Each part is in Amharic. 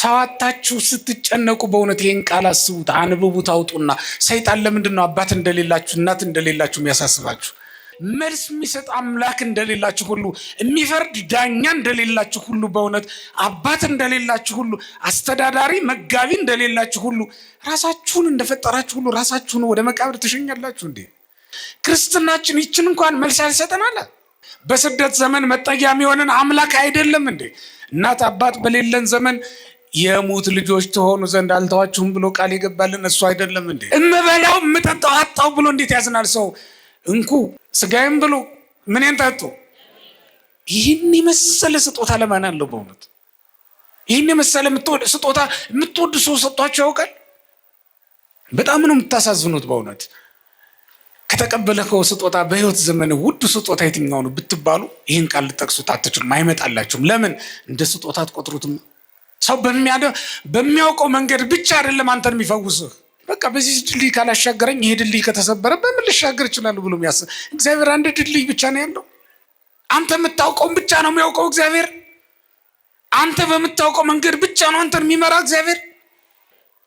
ሰዋታችሁ ስትጨነቁ በእውነት ይሄን ቃል አስቡት፣ አንብቡት፣ አውጡና ሰይጣን ለምንድን ነው አባት እንደሌላችሁ እናት እንደሌላችሁ የሚያሳስባችሁ? መልስ የሚሰጥ አምላክ እንደሌላችሁ ሁሉ፣ የሚፈርድ ዳኛ እንደሌላችሁ ሁሉ፣ በእውነት አባት እንደሌላችሁ ሁሉ፣ አስተዳዳሪ መጋቢ እንደሌላችሁ ሁሉ፣ ራሳችሁን እንደፈጠራችሁ ሁሉ ራሳችሁን ወደ መቃብር ትሸኛላችሁ እንዴ? ክርስትናችን ይችን እንኳን መልስ ያልሰጠናል። በስደት ዘመን መጠጊያ የሚሆንን አምላክ አይደለም እንዴ? እናት አባት በሌለን ዘመን የሙት ልጆች ተሆኑ ዘንድ አልተዋችሁም ብሎ ቃል የገባልን እሱ አይደለም እንዴ? እምበላው እምጠጣው አጣው ብሎ እንዴት ያዝናል ሰው? እንኩ ስጋዬም ብሎ ምንን ጠጡ። ይህን የመሰለ ስጦታ ለማን አለው? በእውነት ይህን የመሰለ ስጦታ የምትወድ ሰው ሰጧቸው ያውቃል? በጣም ነው የምታሳዝኑት በእውነት። ከተቀበለከው ስጦታ በህይወት ዘመን ውድ ስጦታ የትኛው ነው ብትባሉ ይህን ቃል ልጠቅሱት አትችሉም፣ አይመጣላችሁም። ለምን? እንደ ስጦታ አትቆጥሩትም። ሰው በሚያውቀው መንገድ ብቻ አይደለም አንተን የሚፈውስህ። በቃ በዚህ ድልድይ ካላሻገረኝ ይሄ ድልድይ ከተሰበረ በምን ልሻገር ይችላል ብሎ የሚያስብ እግዚአብሔር አንድ ድልድይ ብቻ ነው ያለው። አንተ የምታውቀውን ብቻ ነው የሚያውቀው እግዚአብሔር። አንተ በምታውቀው መንገድ ብቻ ነው አንተን የሚመራ እግዚአብሔር።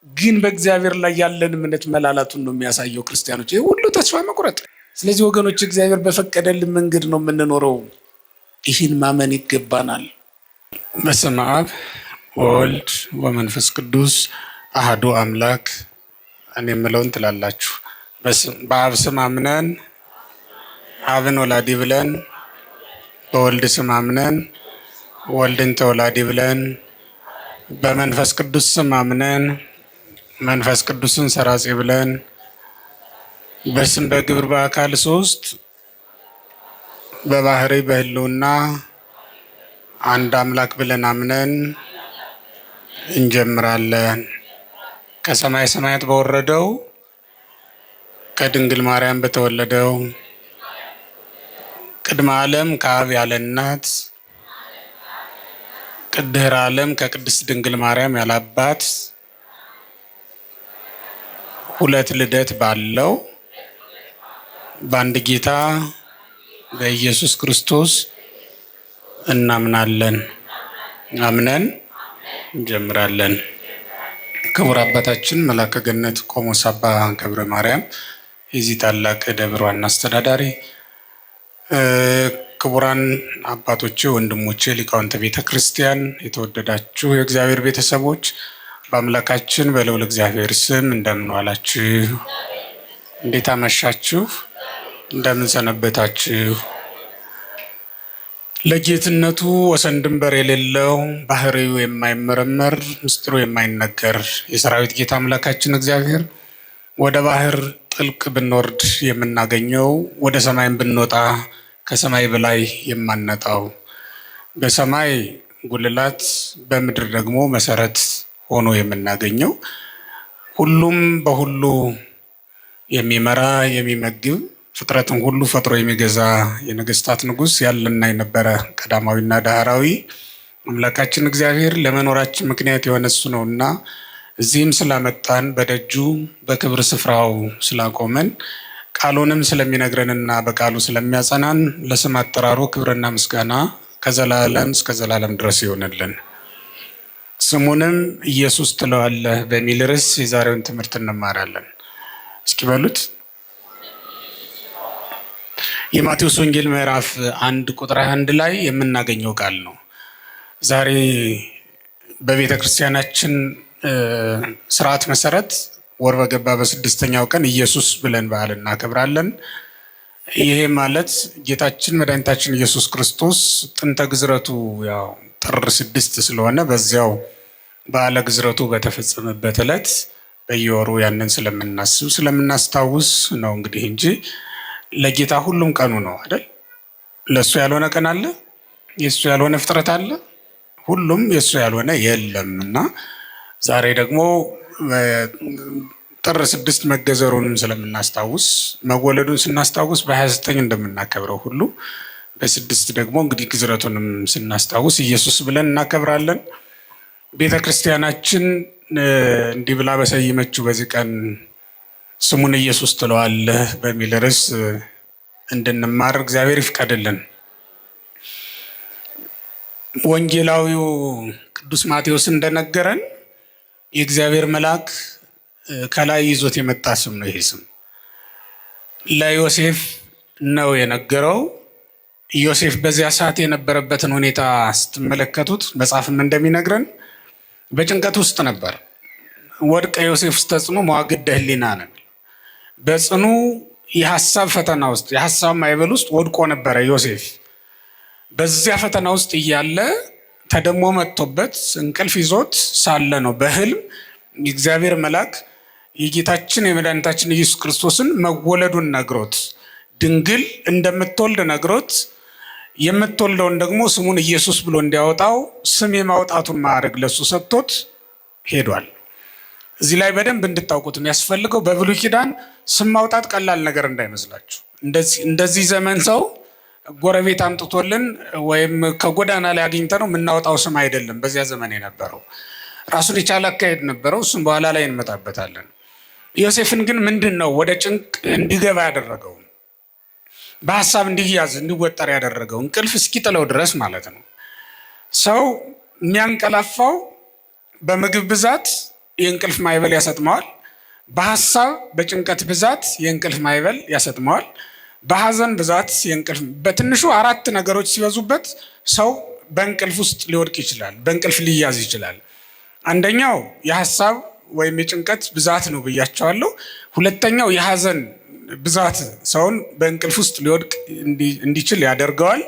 ግን በእግዚአብሔር ላይ ያለን እምነት መላላቱን ነው የሚያሳየው። ክርስቲያኖች ይሄ ሁሉ ተስፋ መቁረጥ። ስለዚህ ወገኖች እግዚአብሔር በፈቀደልን መንገድ ነው የምንኖረው። ይህን ማመን ይገባናል። በስመ አብ ወወልድ ወመንፈስ ቅዱስ አሐዱ አምላክ። እኔ የምለውን ትላላችሁ። በአብ ስም አምነን አብን ወላዲ ብለን፣ በወልድ ስም አምነን ወልድን ተወላዲ ብለን፣ በመንፈስ ቅዱስ ስም አምነን መንፈስ ቅዱስን ሰራጺ ብለን፣ በስም በግብር በአካል ሶስት በባህሪ በህልውና አንድ አምላክ ብለን አምነን እንጀምራለን። ከሰማይ ሰማያት በወረደው ከድንግል ማርያም በተወለደው ቅድመ ዓለም ከአብ ያለ እናት ቅድህረ ዓለም ከቅድስት ድንግል ማርያም ያለ አባት ሁለት ልደት ባለው በአንድ ጌታ በኢየሱስ ክርስቶስ እናምናለን። አምነን እንጀምራለን። ክቡር አባታችን መላከ ገነት ቆሞስ አባ ገብረ ማርያም የዚህ ታላቅ ደብር ዋና አስተዳዳሪ፣ ክቡራን አባቶቼ፣ ወንድሞቼ ሊቃውንተ ቤተ ክርስቲያን፣ የተወደዳችሁ የእግዚአብሔር ቤተሰቦች በአምላካችን በልዑል እግዚአብሔር ስም እንደምን ዋላችሁ? እንዴት አመሻችሁ? እንደምን ሰነበታችሁ? ለጌትነቱ ወሰን ድንበር የሌለው ባህሪው የማይመረመር ምስጢሩ የማይነገር የሰራዊት ጌታ አምላካችን እግዚአብሔር ወደ ባህር ጥልቅ ብንወርድ የምናገኘው፣ ወደ ሰማይም ብንወጣ ከሰማይ በላይ የማንነጣው፣ በሰማይ ጉልላት በምድር ደግሞ መሰረት ሆኖ የምናገኘው፣ ሁሉም በሁሉ የሚመራ የሚመግብ ፍጥረትን ሁሉ ፈጥሮ የሚገዛ የነገስታት ንጉስ ያለና የነበረ ቀዳማዊና ዳህራዊ አምላካችን እግዚአብሔር ለመኖራችን ምክንያት የሆነ እሱ ነውና እዚህም ስላመጣን በደጁ በክብር ስፍራው ስላቆመን ቃሉንም ስለሚነግረንና በቃሉ ስለሚያጸናን ለስም አጠራሩ ክብርና ምስጋና ከዘላለም እስከ ዘላለም ድረስ ይሆንልን። ስሙንም ኢየሱስ ትለዋለህ በሚል ርዕስ የዛሬውን ትምህርት እንማራለን። እስኪ በሉት። የማቴዎስ ወንጌል ምዕራፍ 1 ቁጥር 21 ላይ የምናገኘው ቃል ነው። ዛሬ በቤተ ክርስቲያናችን ስርዓት መሰረት ወር በገባ በስድስተኛው ቀን ኢየሱስ ብለን በዓል እናከብራለን። ይሄ ማለት ጌታችን መድኃኒታችን ኢየሱስ ክርስቶስ ጥንተ ግዝረቱ ያው ጥር 6 ስለሆነ በዚያው በዓለ ግዝረቱ በተፈጸመበት ዕለት በየወሩ ያንን ስለምናስብ ስለምናስታውስ ነው እንግዲህ እንጂ ለጌታ ሁሉም ቀኑ ነው አይደል? ለሱ ያልሆነ ቀን አለ? የሱ ያልሆነ ፍጥረት አለ? ሁሉም የሱ ያልሆነ የለም። እና ዛሬ ደግሞ ጥር 6 መገዘሩንም ስለምናስታውስ መወለዱን ስናስታውስ በ29 እንደምናከብረው ሁሉ በ6 ደግሞ እንግዲህ ግዝረቱንም ስናስታውስ ኢየሱስ ብለን እናከብራለን። ቤተ ክርስቲያናችን እንዲህ ብላ በሰየመችው በዚህ ቀን ስሙን ኢየሱስ ትለዋለህ በሚል ርዕስ እንድንማር እግዚአብሔር ይፍቀድልን። ወንጌላዊው ቅዱስ ማቴዎስ እንደነገረን የእግዚአብሔር መልአክ ከላይ ይዞት የመጣ ስም ነው። ይሄ ስም ለዮሴፍ ነው የነገረው። ዮሴፍ በዚያ ሰዓት የነበረበትን ሁኔታ ስትመለከቱት መጽሐፍም እንደሚነግረን በጭንቀት ውስጥ ነበር። ወድቀ ዮሴፍ ውስጥ ተጽዕኖ መዋግደ ህሊና ነው። በጽኑ የሀሳብ ፈተና ውስጥ የሀሳብ ማዕበል ውስጥ ወድቆ ነበረ ዮሴፍ። በዚያ ፈተና ውስጥ እያለ ተደሞ መጥቶበት እንቅልፍ ይዞት ሳለ ነው በህልም የእግዚአብሔር መልአክ የጌታችን የመድኃኒታችን ኢየሱስ ክርስቶስን መወለዱን ነግሮት ድንግል እንደምትወልድ ነግሮት የምትወልደውን ደግሞ ስሙን ኢየሱስ ብሎ እንዲያወጣው ስም የማውጣቱን ማዕረግ ለሱ ሰጥቶት ሄዷል። እዚህ ላይ በደንብ እንድታውቁት የሚያስፈልገው በብሉይ ኪዳን ስም ማውጣት ቀላል ነገር እንዳይመስላችሁ። እንደዚህ ዘመን ሰው ጎረቤት አምጥቶልን ወይም ከጎዳና ላይ አግኝተነው የምናወጣው ስም አይደለም። በዚያ ዘመን የነበረው ራሱን የቻለ አካሄድ ነበረው። እሱም በኋላ ላይ እንመጣበታለን። ዮሴፍን ግን ምንድን ነው ወደ ጭንቅ እንዲገባ ያደረገው? በሀሳብ እንዲያዝ እንዲወጠር ያደረገው እንቅልፍ እስኪጥለው ድረስ ማለት ነው። ሰው የሚያንቀላፋው በምግብ ብዛት የእንቅልፍ ማዕበል ያሰጥመዋል። በሀሳብ በጭንቀት ብዛት የእንቅልፍ ማዕበል ያሰጥመዋል። በሀዘን ብዛት የእንቅልፍ በትንሹ 4 ነገሮች ሲበዙበት ሰው በእንቅልፍ ውስጥ ሊወድቅ ይችላል፣ በእንቅልፍ ሊያዝ ይችላል። አንደኛው የሀሳብ ወይም የጭንቀት ብዛት ነው ብያቸዋለሁ። ሁለተኛው የሀዘን ብዛት ሰውን በእንቅልፍ ውስጥ ሊወድቅ እንዲችል ያደርገዋል።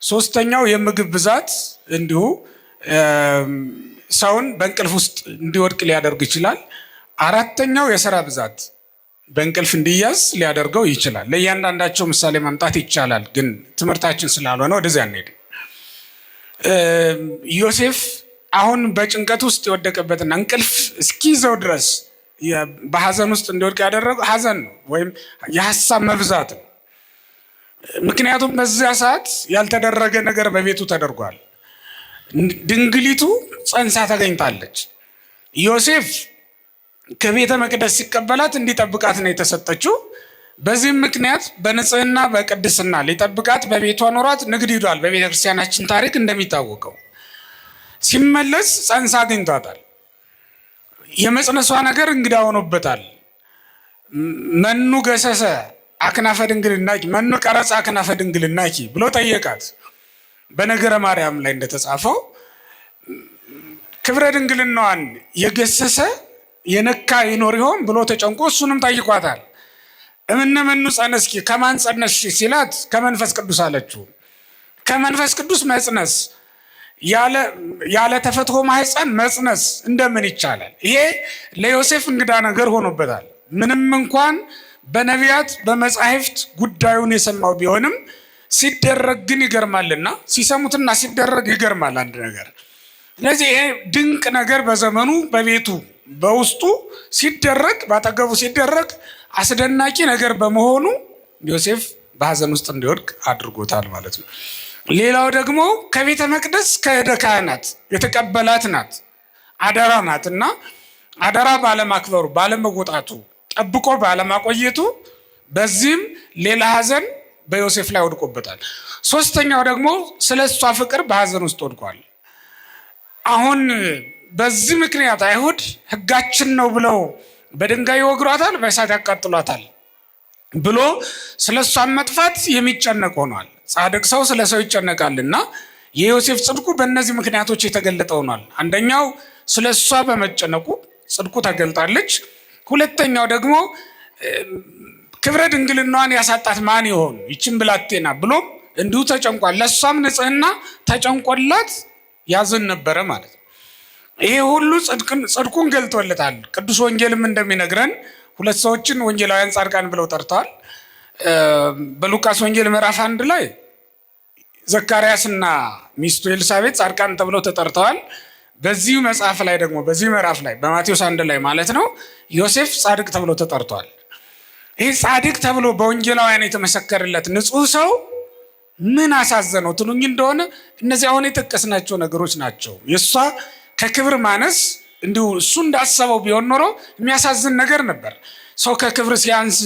ሶስተኛው የምግብ ብዛት እንዲሁ ሰውን በእንቅልፍ ውስጥ እንዲወድቅ ሊያደርግ ይችላል። አራተኛው የሥራ ብዛት በእንቅልፍ እንዲያዝ ሊያደርገው ይችላል። ለእያንዳንዳቸው ምሳሌ ማምጣት ይቻላል፣ ግን ትምህርታችን ስላልሆነ ወደዚያ አንሄድም። ዮሴፍ አሁን በጭንቀት ውስጥ የወደቀበትና እንቅልፍ እስኪይዘው ድረስ በሀዘን ውስጥ እንዲወድቅ ያደረገው ሀዘን ነው ወይም የሀሳብ መብዛት ነው። ምክንያቱም በዚያ ሰዓት ያልተደረገ ነገር በቤቱ ተደርጓል። ድንግሊቱ ጸንሳ ተገኝታለች። ዮሴፍ ከቤተ መቅደስ ሲቀበላት እንዲጠብቃት ነው የተሰጠችው። በዚህም ምክንያት በንጽህና በቅድስና ሊጠብቃት በቤቷ ኖሯት ንግድ ሂዷል። በቤተ ክርስቲያናችን ታሪክ እንደሚታወቀው ሲመለስ ጸንሳ አግኝቷታል። የመጽነሷ ነገር እንግዳ ሆኖበታል። መኑ ገሰሰ አክናፈ ድንግልናኪ መኑ ቀረጸ አክናፈ ድንግልናኪ ብሎ ጠየቃት። በነገረ ማርያም ላይ እንደተጻፈው ክብረ ድንግልናዋን የገሰሰ የነካ ይኖር ይሆን ብሎ ተጨንቆ እሱንም ጠይቋታል። እምነ መኑ ጸነስኪ ከማን ጸነስሽ ሲላት ከመንፈስ ቅዱስ አለችው። ከመንፈስ ቅዱስ መጽነስ ያለ ተፈትሖ ማህፀን መጽነስ እንደምን ይቻላል? ይሄ ለዮሴፍ እንግዳ ነገር ሆኖበታል። ምንም እንኳን በነቢያት በመጻሕፍት ጉዳዩን የሰማው ቢሆንም ሲደረግ ግን ይገርማልና ሲሰሙትና ሲደረግ ይገርማል አንድ ነገር። ስለዚህ ይሄ ድንቅ ነገር በዘመኑ በቤቱ በውስጡ ሲደረግ ባጠገቡ ሲደረግ አስደናቂ ነገር በመሆኑ ዮሴፍ በሀዘን ውስጥ እንዲወድቅ አድርጎታል ማለት ነው። ሌላው ደግሞ ከቤተ መቅደስ ከሄደ ካህናት የተቀበላት ናት፣ አደራ ናት እና አደራ ባለማክበሩ ባለመወጣቱ ጠብቆ ባለማቆየቱ በዚህም ሌላ ሀዘን በዮሴፍ ላይ ወድቆበታል። ሶስተኛው ደግሞ ስለ እሷ ፍቅር በሀዘን ውስጥ ወድቋል። አሁን በዚህ ምክንያት አይሁድ ሕጋችን ነው ብለው በድንጋይ ይወግሯታል፣ በእሳት ያቃጥሏታል ብሎ ስለ እሷን መጥፋት የሚጨነቅ ሆኗል። ጻድቅ ሰው ስለ ሰው ይጨነቃልና የዮሴፍ ጽድቁ በእነዚህ ምክንያቶች የተገለጠ ሆኗል። አንደኛው ስለ እሷ በመጨነቁ ጽድቁ ተገልጣለች። ሁለተኛው ደግሞ ክብረ ድንግልናዋን ያሳጣት ማን ይሆን ይችን ብላቴና ብሎም እንዲሁ ተጨንቋል። ለእሷም ንጽህና ተጨንቆላት ያዝን ነበረ ማለት ነው። ይሄ ሁሉ ጽድቁን ገልጦለታል። ቅዱስ ወንጌልም እንደሚነግረን 2 ሰዎችን ወንጌላውያን ጻድቃን ብለው ጠርተዋል። በሉቃስ ወንጌል ምዕራፍ 1 ላይ ዘካርያስና ሚስቱ ኤልሳቤጥ ጻድቃን ተብለው ተጠርተዋል። በዚህ መጽሐፍ ላይ ደግሞ በዚህ ምዕራፍ ላይ በማቴዎስ 1 ላይ ማለት ነው ዮሴፍ ጻድቅ ተብሎ ተጠርቷል። ይህ ጻድቅ ተብሎ በወንጌላውያን የተመሰከረለት ንጹሕ ሰው ምን አሳዘነው ትሉኝ እንደሆነ እነዚህ አሁን የጠቀስናቸው ነገሮች ናቸው። የእሷ ከክብር ማነስ እንዲሁ እሱ እንዳሰበው ቢሆን ኖሮ የሚያሳዝን ነገር ነበር። ሰው ከክብር ሲያንስ፣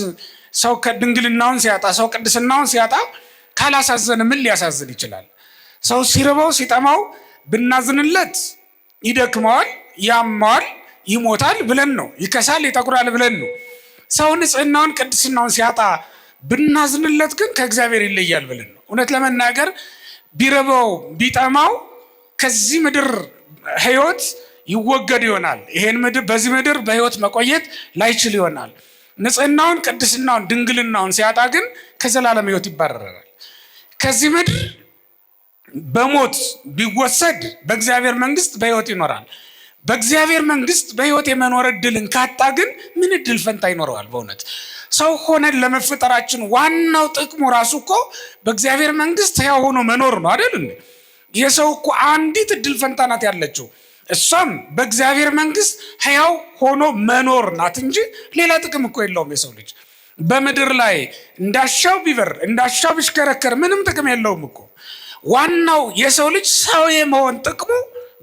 ሰው ከድንግልናውን ሲያጣ፣ ሰው ቅድስናውን ሲያጣ ካላሳዘነ ምን ሊያሳዝን ይችላል? ሰው ሲርበው ሲጠማው ብናዝንለት ይደክመዋል፣ ያማዋል፣ ይሞታል ብለን ነው። ይከሳል፣ ይጠቁራል ብለን ነው። ሰው ንጽህናውን ቅድስናውን ሲያጣ ብናዝንለት ግን ከእግዚአብሔር ይለያል ብለን ነው። እውነት ለመናገር ቢረበው ቢጠማው ከዚህ ምድር ህይወት ይወገድ ይሆናል። ይሄን ምድር በዚህ ምድር በህይወት መቆየት ላይችል ይሆናል። ንጽህናውን ቅድስናውን ድንግልናውን ሲያጣ ግን ከዘላለም ህይወት ይባረራል። ከዚህ ምድር በሞት ቢወሰድ በእግዚአብሔር መንግስት በህይወት ይኖራል። በእግዚአብሔር መንግስት በህይወት የመኖር እድልን ካጣ ግን ምን እድል ፈንታ ይኖረዋል? በእውነት ሰው ሆነን ለመፈጠራችን ዋናው ጥቅሙ ራሱ እኮ በእግዚአብሔር መንግስት ሕያው ሆኖ መኖር ነው አይደል እንዴ? የሰው እኮ አንዲት እድል ፈንታ ናት ያለችው፣ እሷም በእግዚአብሔር መንግስት ሕያው ሆኖ መኖር ናት እንጂ ሌላ ጥቅም እኮ የለውም። የሰው ልጅ በምድር ላይ እንዳሻው ቢበር እንዳሻው ቢሽከረከር ምንም ጥቅም የለውም እኮ። ዋናው የሰው ልጅ ሰው የመሆን ጥቅሙ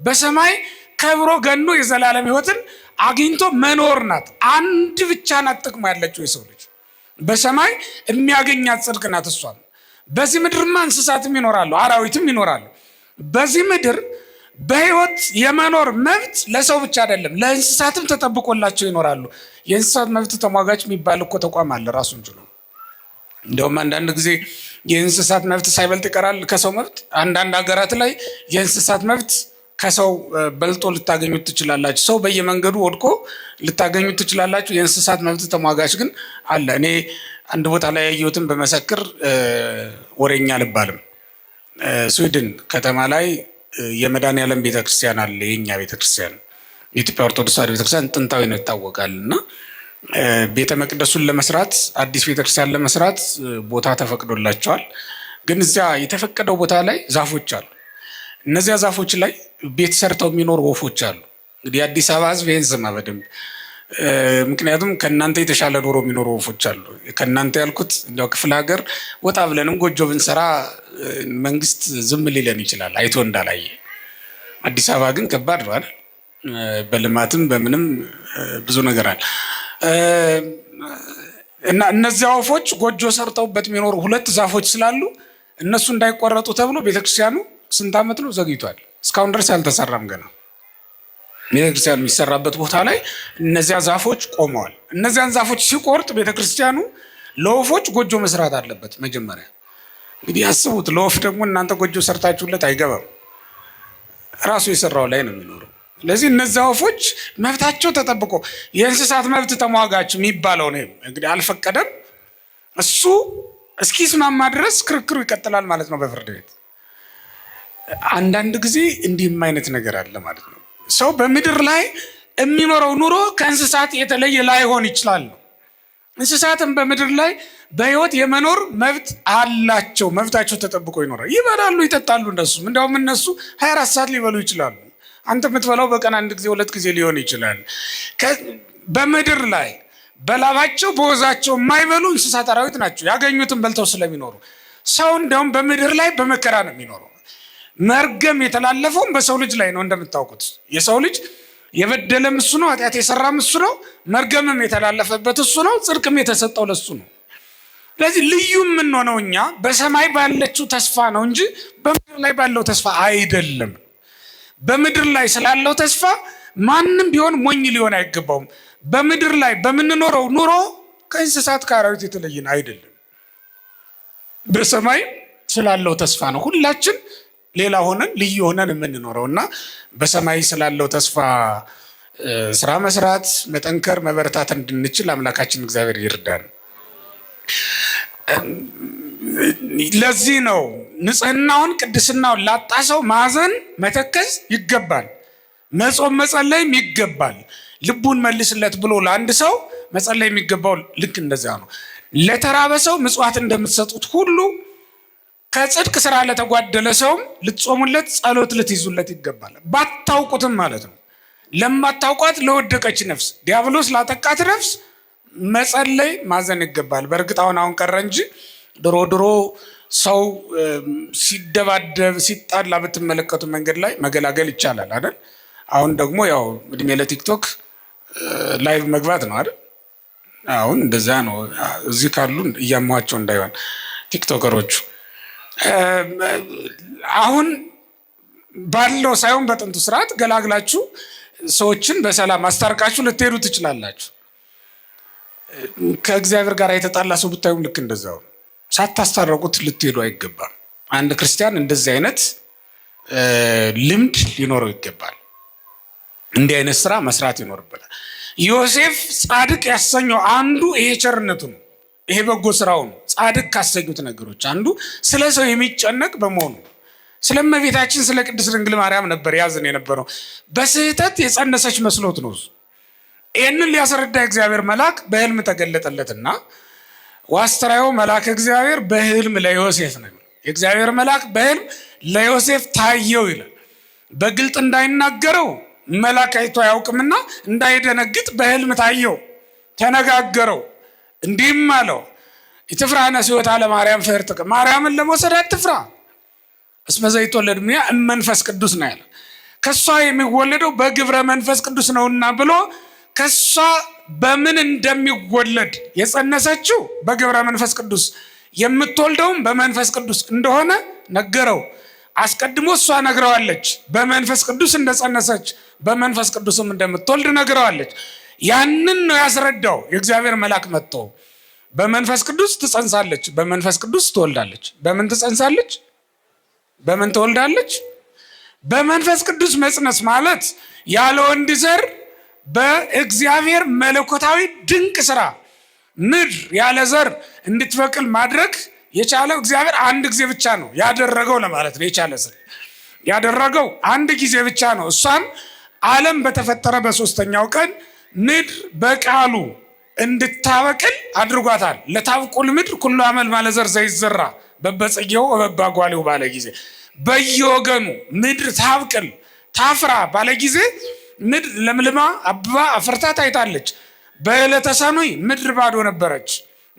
በሰማይ ከብሮ ገኖ የዘላለም ህይወትን አግኝቶ መኖር ናት። አንድ ብቻ ናት ጥቅሙ ያለችው የሰው ልጅ በሰማይ የሚያገኛት ጽድቅ ናት። እሷም በዚህ ምድርማ እንስሳትም ይኖራሉ፣ አራዊትም ይኖራሉ። በዚህ ምድር በህይወት የመኖር መብት ለሰው ብቻ አይደለም ለእንስሳትም ተጠብቆላቸው ይኖራሉ። የእንስሳት መብት ተሟጋች የሚባል እኮ ተቋም አለ ራሱን ችሎ። እንደውም አንዳንድ ጊዜ የእንስሳት መብት ሳይበልጥ ይቀራል ከሰው መብት። አንዳንድ ሀገራት ላይ የእንስሳት መብት ከሰው በልጦ ልታገኙት ትችላላችሁ። ሰው በየመንገዱ ወድቆ ልታገኙት ትችላላችሁ። የእንስሳት መብት ተሟጋች ግን አለ። እኔ አንድ ቦታ ላይ ያየሁትን በመሰክር ወሬኛ አልባልም። ስዊድን ከተማ ላይ የመድኃኔዓለም ቤተክርስቲያን አለ። የኛ ቤተክርስቲያን የኢትዮጵያ ኦርቶዶክስ ተዋሕዶ ቤተክርስቲያን ጥንታዊ ነው ይታወቃል። እና ቤተ መቅደሱን ለመስራት አዲስ ቤተክርስቲያን ለመስራት ቦታ ተፈቅዶላቸዋል። ግን እዚያ የተፈቀደው ቦታ ላይ ዛፎች አሉ። እነዚያ ዛፎች ላይ ቤት ሰርተው የሚኖሩ ወፎች አሉ። እንግዲህ የአዲስ አበባ ሕዝብ ይህን ስማ በደንብ። ምክንያቱም ከእናንተ የተሻለ ዶሮ የሚኖሩ ወፎች አሉ። ከእናንተ ያልኩት እንዲያው ክፍለ ሀገር ወጣ ብለንም ጎጆ ብንሰራ መንግስት ዝም ሊለን ይችላል አይቶ እንዳላየ። አዲስ አበባ ግን ከባድ ነው አይደል? በልማትም በምንም ብዙ ነገር አለ እና እነዚያ ወፎች ጎጆ ሰርተውበት የሚኖሩ ሁለት ዛፎች ስላሉ እነሱ እንዳይቆረጡ ተብሎ ቤተክርስቲያኑ ስንት ዓመት ነው ዘግይቷል። እስካሁን ድረስ አልተሰራም ገና። ቤተክርስቲያኑ የሚሰራበት ቦታ ላይ እነዚያ ዛፎች ቆመዋል። እነዚያን ዛፎች ሲቆርጥ ቤተክርስቲያኑ ለወፎች ጎጆ መስራት አለበት መጀመሪያ። እንግዲህ ያስቡት፣ ለወፍ ደግሞ እናንተ ጎጆ ሰርታችሁለት አይገባም። ራሱ የሰራው ላይ ነው የሚኖረው። ስለዚህ እነዚያ ወፎች መብታቸው ተጠብቆ የእንስሳት መብት ተሟጋች የሚባለው ነው እንግዲህ አልፈቀደም። እሱ እስኪስማማ ድረስ ክርክሩ ይቀጥላል ማለት ነው በፍርድ ቤት። አንዳንድ ጊዜ እንዲህም አይነት ነገር አለ ማለት ነው። ሰው በምድር ላይ የሚኖረው ኑሮ ከእንስሳት የተለየ ላይሆን ይችላል። እንስሳትም በምድር ላይ በህይወት የመኖር መብት አላቸው። መብታቸው ተጠብቆ ይኖራል። ይበላሉ፣ ይጠጣሉ። እነሱም እንዲያውም እነሱ 24 ሰዓት ሊበሉ ይችላሉ። አንተ የምትበላው በቀን አንድ ጊዜ 2 ጊዜ ሊሆን ይችላል። በምድር ላይ በላባቸው በወዛቸው የማይበሉ እንስሳት አራዊት ናቸው፣ ያገኙትን በልተው ስለሚኖሩ። ሰው እንዲያውም በምድር ላይ በመከራ ነው የሚኖረው። መርገም የተላለፈውም በሰው ልጅ ላይ ነው። እንደምታውቁት የሰው ልጅ የበደለም እሱ ነው፣ ኃጢአት የሰራም እሱ ነው፣ መርገምም የተላለፈበት እሱ ነው፣ ጽድቅም የተሰጠው ለሱ ነው። ስለዚህ ልዩ የምንሆነው እኛ በሰማይ ባለችው ተስፋ ነው እንጂ በምድር ላይ ባለው ተስፋ አይደለም። በምድር ላይ ስላለው ተስፋ ማንም ቢሆን ሞኝ ሊሆን አይገባውም። በምድር ላይ በምንኖረው ኑሮ ከእንስሳት ከአራዊት የተለየን አይደለም። በሰማይ ስላለው ተስፋ ነው ሁላችን ሌላ ሆነን ልዩ ሆነን የምንኖረው እና በሰማይ ስላለው ተስፋ ስራ መስራት፣ መጠንከር፣ መበረታት እንድንችል አምላካችን እግዚአብሔር ይርዳን። ለዚህ ነው ንጽህናውን ቅድስናውን ላጣ ሰው ማዘን መተከዝ ይገባል፣ መጾም መጸለይም ይገባል። ልቡን መልስለት ብሎ ለአንድ ሰው መጸለይ የሚገባው ልክ እንደዚያ ነው። ለተራበ ሰው ምጽዋት እንደምትሰጡት ሁሉ ከጽድቅ ስራ ለተጓደለ ሰውም ልትጾሙለት፣ ጸሎት ልትይዙለት ይገባል። ባታውቁትም ማለት ነው። ለማታውቋት ለወደቀች ነፍስ፣ ዲያብሎስ ላጠቃት ነፍስ መጸለይ ማዘን ይገባል። በእርግጥ አሁን ቀረ እንጂ ድሮ ሰው ሲደባደብ ሲጣላ ብትመለከቱ መንገድ ላይ መገላገል ይቻላል አይደል? አሁን ደግሞ ያው እድሜ ለቲክቶክ ላይቭ መግባት ነው አይደል? አሁን እንደዛ ነው። እዚህ ካሉ እያሟቸው እንዳይሆን ቲክቶከሮቹ አሁን ባለው ሳይሆን በጥንቱ ስርዓት ገላግላችሁ ሰዎችን በሰላም አስታርቃችሁ ልትሄዱ ትችላላችሁ። ከእግዚአብሔር ጋር የተጣላ ሰው ብታዩም ልክ እንደዛው ሳታስታረቁት ልትሄዱ አይገባም። አንድ ክርስቲያን እንደዚህ አይነት ልምድ ሊኖረው ይገባል። እንዲህ አይነት ስራ መስራት ይኖርበታል። ዮሴፍ ጻድቅ ያሰኘው አንዱ ይሄ ቸርነቱ ነው። ይሄ በጎ ስራው ነው። ጻድቅ ካሰኙት ነገሮች አንዱ ስለ ሰው የሚጨነቅ በመሆኑ ስለ እመቤታችን ስለ ቅድስት ድንግል ማርያም ነበር ያዝን የነበረው። በስህተት የጸነሰች መስሎት ነው። ይህንን ሊያስረዳ እግዚአብሔር መልአክ በህልም ተገለጠለትና ዋስተራዮ መልአክ እግዚአብሔር በህልም ለዮሴፍ ነው። የእግዚአብሔር መልአክ በህልም ለዮሴፍ ታየው ይላል። በግልጥ እንዳይናገረው መልአክ አይቶ አያውቅምና እንዳይደነግጥ በህልም ታየው፣ ተነጋገረው። እንዲህም አለው ኢትፍራ ነሲዮታ ለማርያም ፍርትከ፣ ማርያምን ለመውሰድ አትፍራ፣ እስመ ዘይትወለድ እምኔሃ እመንፈስ ቅዱስ ነው ያለ። ከሷ የሚወለደው በግብረ መንፈስ ቅዱስ ነውና ብሎ ከሷ በምን እንደሚወለድ የጸነሰችው በግብረ መንፈስ ቅዱስ የምትወልደውም በመንፈስ ቅዱስ እንደሆነ ነገረው። አስቀድሞ እሷ ነግረዋለች፣ በመንፈስ ቅዱስ እንደጸነሰች በመንፈስ ቅዱስም እንደምትወልድ ነግረዋለች። ያንን ነው ያስረዳው። የእግዚአብሔር መልአክ መጥቶ በመንፈስ ቅዱስ ትጸንሳለች፣ በመንፈስ ቅዱስ ትወልዳለች። በምን ትጸንሳለች? በምን ትወልዳለች? በመንፈስ ቅዱስ መጽነስ ማለት ያለ ወንድ ዘር በእግዚአብሔር መለኮታዊ ድንቅ ስራ ምድር ያለ ዘር እንድትበቅል ማድረግ የቻለው እግዚአብሔር አንድ ጊዜ ብቻ ነው ያደረገው ለማለት ነው። የቻለ ዘር ያደረገው አንድ ጊዜ ብቻ ነው። እሷም ዓለም በተፈጠረ በሶስተኛው ቀን ምድር በቃሉ እንድታበቅል አድርጓታል። ለታብቁል ምድር ኩሉ አመል ማለዘር ዘይዘራ በበጽጌው ወበባጓሌው ባለ ጊዜ በየወገኑ ምድር ታብቅል ታፍራ ባለ ጊዜ ምድር ለምልማ አብባ አፍርታ ታይታለች። በዕለተ ሰኑይ ምድር ባዶ ነበረች።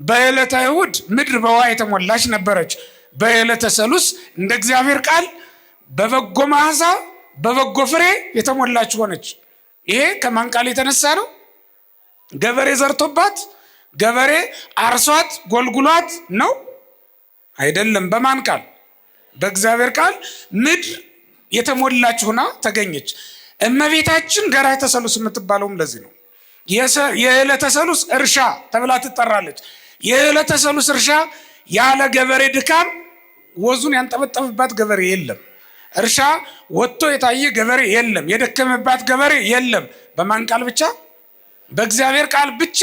በዕለተ እሑድ ምድር በውሃ የተሞላች ነበረች። በዕለተ ሰሉስ እንደ እግዚአብሔር ቃል በበጎ መዓዛ በበጎ ፍሬ የተሞላች ሆነች። ይሄ ከማን ቃል የተነሳ ነው? ገበሬ ዘርቶባት ገበሬ አርሷት ጎልጉሏት ነው አይደለም። በማን ቃል? በእግዚአብሔር ቃል ምድር የተሞላች ሆና ተገኘች። እመቤታችን ገራይተ ሰሉስ የምትባለውም ለዚህ ነው። የዕለተ ሰሉስ እርሻ ተብላ ትጠራለች። የዕለተ ሰሉስ እርሻ ያለ ገበሬ ድካም ወዙን ያንጠበጠብባት ገበሬ የለም። እርሻ ወጥቶ የታየ ገበሬ የለም። የደከመባት ገበሬ የለም። በማን ቃል ብቻ? በእግዚአብሔር ቃል ብቻ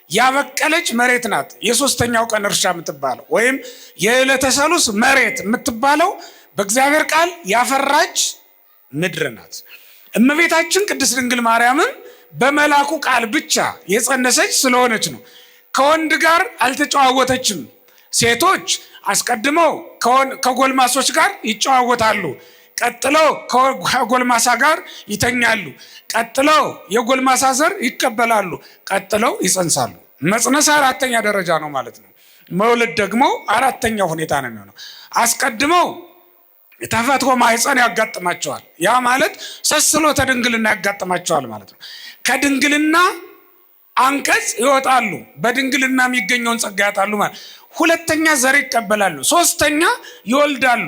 ያበቀለች መሬት ናት። የሶስተኛው ቀን እርሻ የምትባለው ወይም የዕለተ ሰሉስ መሬት የምትባለው በእግዚአብሔር ቃል ያፈራች ምድር ናት። እመቤታችን ቅድስት ድንግል ማርያምን በመላኩ ቃል ብቻ የጸነሰች ስለሆነች ነው። ከወንድ ጋር አልተጨዋወተችም። ሴቶች አስቀድመው ከጎልማሶች ጋር ይጨዋወታሉ። ቀጥለው ከጎልማሳ ጋር ይተኛሉ። ቀጥለው የጎልማሳ ዘር ይቀበላሉ። ቀጥለው ይጸንሳሉ። መጽነስ አራተኛ ደረጃ ነው ማለት ነው። መውለድ ደግሞ አራተኛው ሁኔታ ነው የሚሆነው። አስቀድመው ተፈትሖ ማኅፀን ያጋጥማቸዋል። ያ ማለት ሰስሎተ ድንግልና ያጋጥማቸዋል ማለት ነው። ከድንግልና አንቀጽ ይወጣሉ። በድንግልና የሚገኘውን ጸጋ ያጣሉ ማለት። ሁለተኛ ዘር ይቀበላሉ። ሶስተኛ ይወልዳሉ።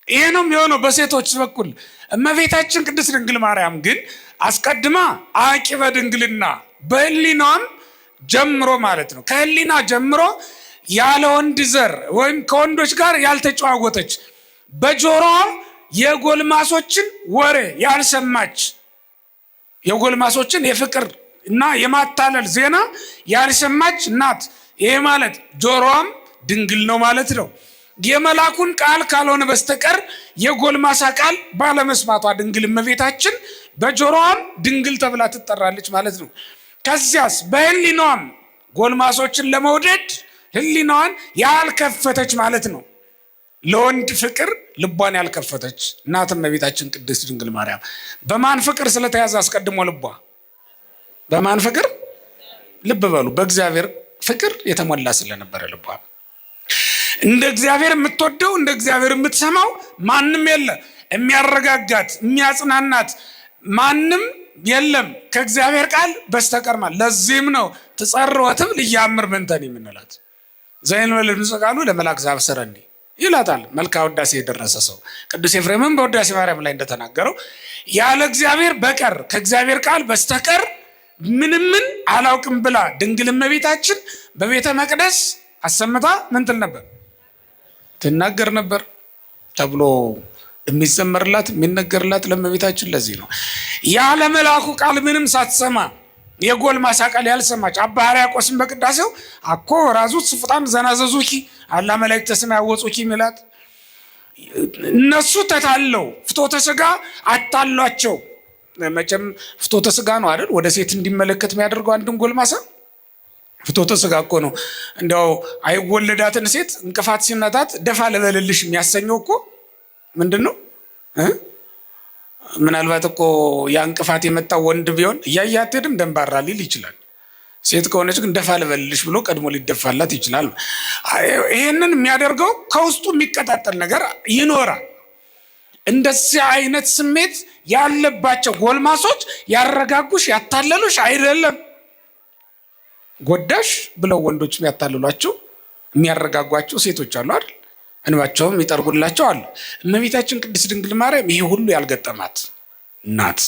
ይሄ ነው የሚሆነው በሴቶች በኩል። እመቤታችን ቅድስት ድንግል ማርያም ግን አስቀድማ አቂበ ድንግልና በሕሊናዋም ጀምሮ ማለት ነው ከሕሊና ጀምሮ ያለ ወንድ ዘር ወይም ከወንዶች ጋር ያልተጨዋወተች በጆሮዋ የጎልማሶችን ወሬ ያልሰማች የጎልማሶችን የፍቅር እና የማታለል ዜና ያልሰማች ናት። ይሄ ማለት ጆሮዋም ድንግል ነው ማለት ነው። የመላኩን ቃል ካልሆነ በስተቀር የጎልማሳ ቃል ባለመስማቷ ድንግል እመቤታችን በጆሮዋም ድንግል ተብላ ትጠራለች ማለት ነው። ከዚያስ በሕሊናዋም ጎልማሶችን ለመውደድ ሕሊናዋን ያልከፈተች ማለት ነው። ለወንድ ፍቅር ልቧን ያልከፈተች እናት እመቤታችን ቅድስት ድንግል ማርያም በማን ፍቅር ስለተያዘ አስቀድሞ ልቧ? በማን ፍቅር? ልብ በሉ፣ በእግዚአብሔር ፍቅር የተሞላ ስለነበረ ልቧ። እንደ እግዚአብሔር የምትወደው እንደ እግዚአብሔር የምትሰማው ማንም የለ። የሚያረጋጋት የሚያጽናናት ማንም የለም ከእግዚአብሔር ቃል በስተቀር ማለት። ለዚህም ነው ትጸርወትም ልያምር ምንተን የምንላት ዘይንበል ድምፀ ቃሉ ለመልአክ ዘአብሰረኒ ይላታል። መልካ ውዳሴ የደረሰ ሰው ቅዱስ ኤፍሬምም በውዳሴ ማርያም ላይ እንደተናገረው ያለ እግዚአብሔር በቀር ከእግዚአብሔር ቃል በስተቀር ምንምን አላውቅም ብላ ድንግል እመቤታችን በቤተ መቅደስ አሰምታ ምን ትል ነበር? ትናገር ነበር ተብሎ የሚዘመርላት የሚነገርላት ለእመቤታችን ለዚህ ነው። ያለ መልአኩ ቃል ምንም ሳትሰማ የጎልማሳ ቃል ያልሰማች አባ ሕርያቆስን በቅዳሴው አኮ ራዙት ስፍጣን ዘናዘዙኪ አላ መላእክተ ሰማይ ያወጹኪ ሚላት እነሱ ተታለው ፍቶተ ስጋ አታሏቸው። መቼም ፍቶተ ስጋ ነው አይደል ወደ ሴት እንዲመለከት የሚያደርገው አንድን ጎልማሳ ፍቶተ ስጋ እኮ ነው። እንዲያው አይወለዳትን ሴት እንቅፋት ሲነታት ደፋ ልበልልሽ የሚያሰኘው እኮ ምንድን ነው? ምናልባት እኮ ያ እንቅፋት የመጣው ወንድ ቢሆን እያየህ አትሄድም ደንባራ ሊል ይችላል። ሴት ከሆነች ግን ደፋ ልበልልሽ ብሎ ቀድሞ ሊደፋላት ይችላል። ይሄንን የሚያደርገው ከውስጡ የሚቀጣጠል ነገር ይኖራል። እንደዚህ አይነት ስሜት ያለባቸው ጎልማሶች ያረጋጉሽ ያታለሉሽ አይደለም። ጎዳሽ ብለው ወንዶች የሚያታልሏቸው የሚያረጋጓቸው ሴቶች አሉ አይደል? እንባቸውም ይጠርጉላቸው አሉ። እመቤታችን ቅድስት ድንግል ማርያም ይሄ ሁሉ ያልገጠማት ናት።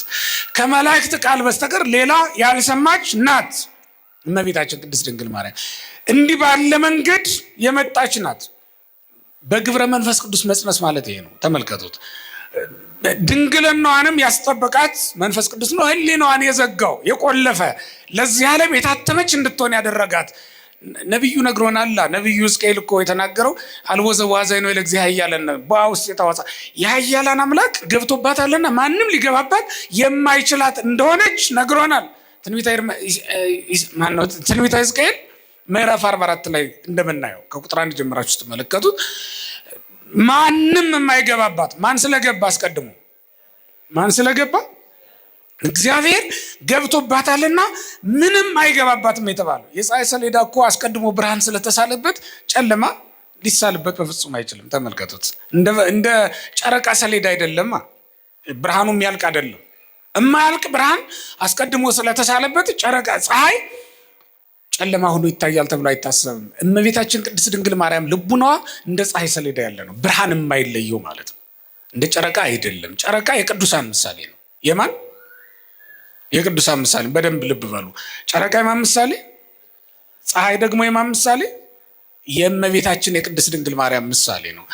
ከመላእክት ቃል በስተቀር ሌላ ያልሰማች ናት። እመቤታችን ቅድስት ድንግል ማርያም እንዲህ ባለ መንገድ የመጣች ናት። በግብረ መንፈስ ቅዱስ መጽነስ ማለት ይሄ ነው። ተመልከቱት። ድንግልናዋንም ያስጠበቃት መንፈስ ቅዱስ ነው። ሕሊናዋን የዘጋው የቆለፈ ለዚህ ዓለም የታተመች እንድትሆን ያደረጋት ነቢዩ ነግሮናል። ነቢዩ ሕዝቅኤል እኮ የተናገረው አልወዘዋዘይ ነው ለእግዚአብሔር ኃያላን በውስጥ የታወጣ የኃያላን አምላክ ገብቶባታልና ማንም ሊገባባት የማይችላት እንደሆነች ነግሮናል። ትንቢተ ሕዝቅኤል ምዕራፍ 44 ላይ እንደምናየው ከቁጥር 1 ጀምራችሁ ስትመለከቱት ማንም የማይገባባት ማን ስለገባ አስቀድሞ ማን ስለገባ እግዚአብሔር ገብቶባታልና ምንም አይገባባትም የተባለው የፀሐይ ሰሌዳ እኮ አስቀድሞ ብርሃን ስለተሳለበት ጨለማ ሊሳልበት በፍጹም አይችልም። ተመልከቱት። እንደ ጨረቃ ሰሌዳ አይደለም። ብርሃኑ የሚያልቅ አይደለም። የማያልቅ ብርሃን አስቀድሞ ስለተሳለበት ጨረቃ ፀሐይ ጨለማ ሆኖ ይታያል ተብሎ አይታሰብም። እመቤታችን ቅድስት ድንግል ማርያም ልቡናዋ እንደ ፀሐይ ሰሌዳ ያለ ነው። ብርሃን የማይለየው ማለት ነው። እንደ ጨረቃ አይደለም። ጨረቃ የቅዱሳን ምሳሌ ነው። የማን የቅዱሳን ምሳሌ? በደንብ ልብ በሉ። ጨረቃ የማን ምሳሌ? ፀሐይ ደግሞ የማን ምሳሌ? የእመቤታችን የቅድስት ድንግል ማርያም ምሳሌ ነው።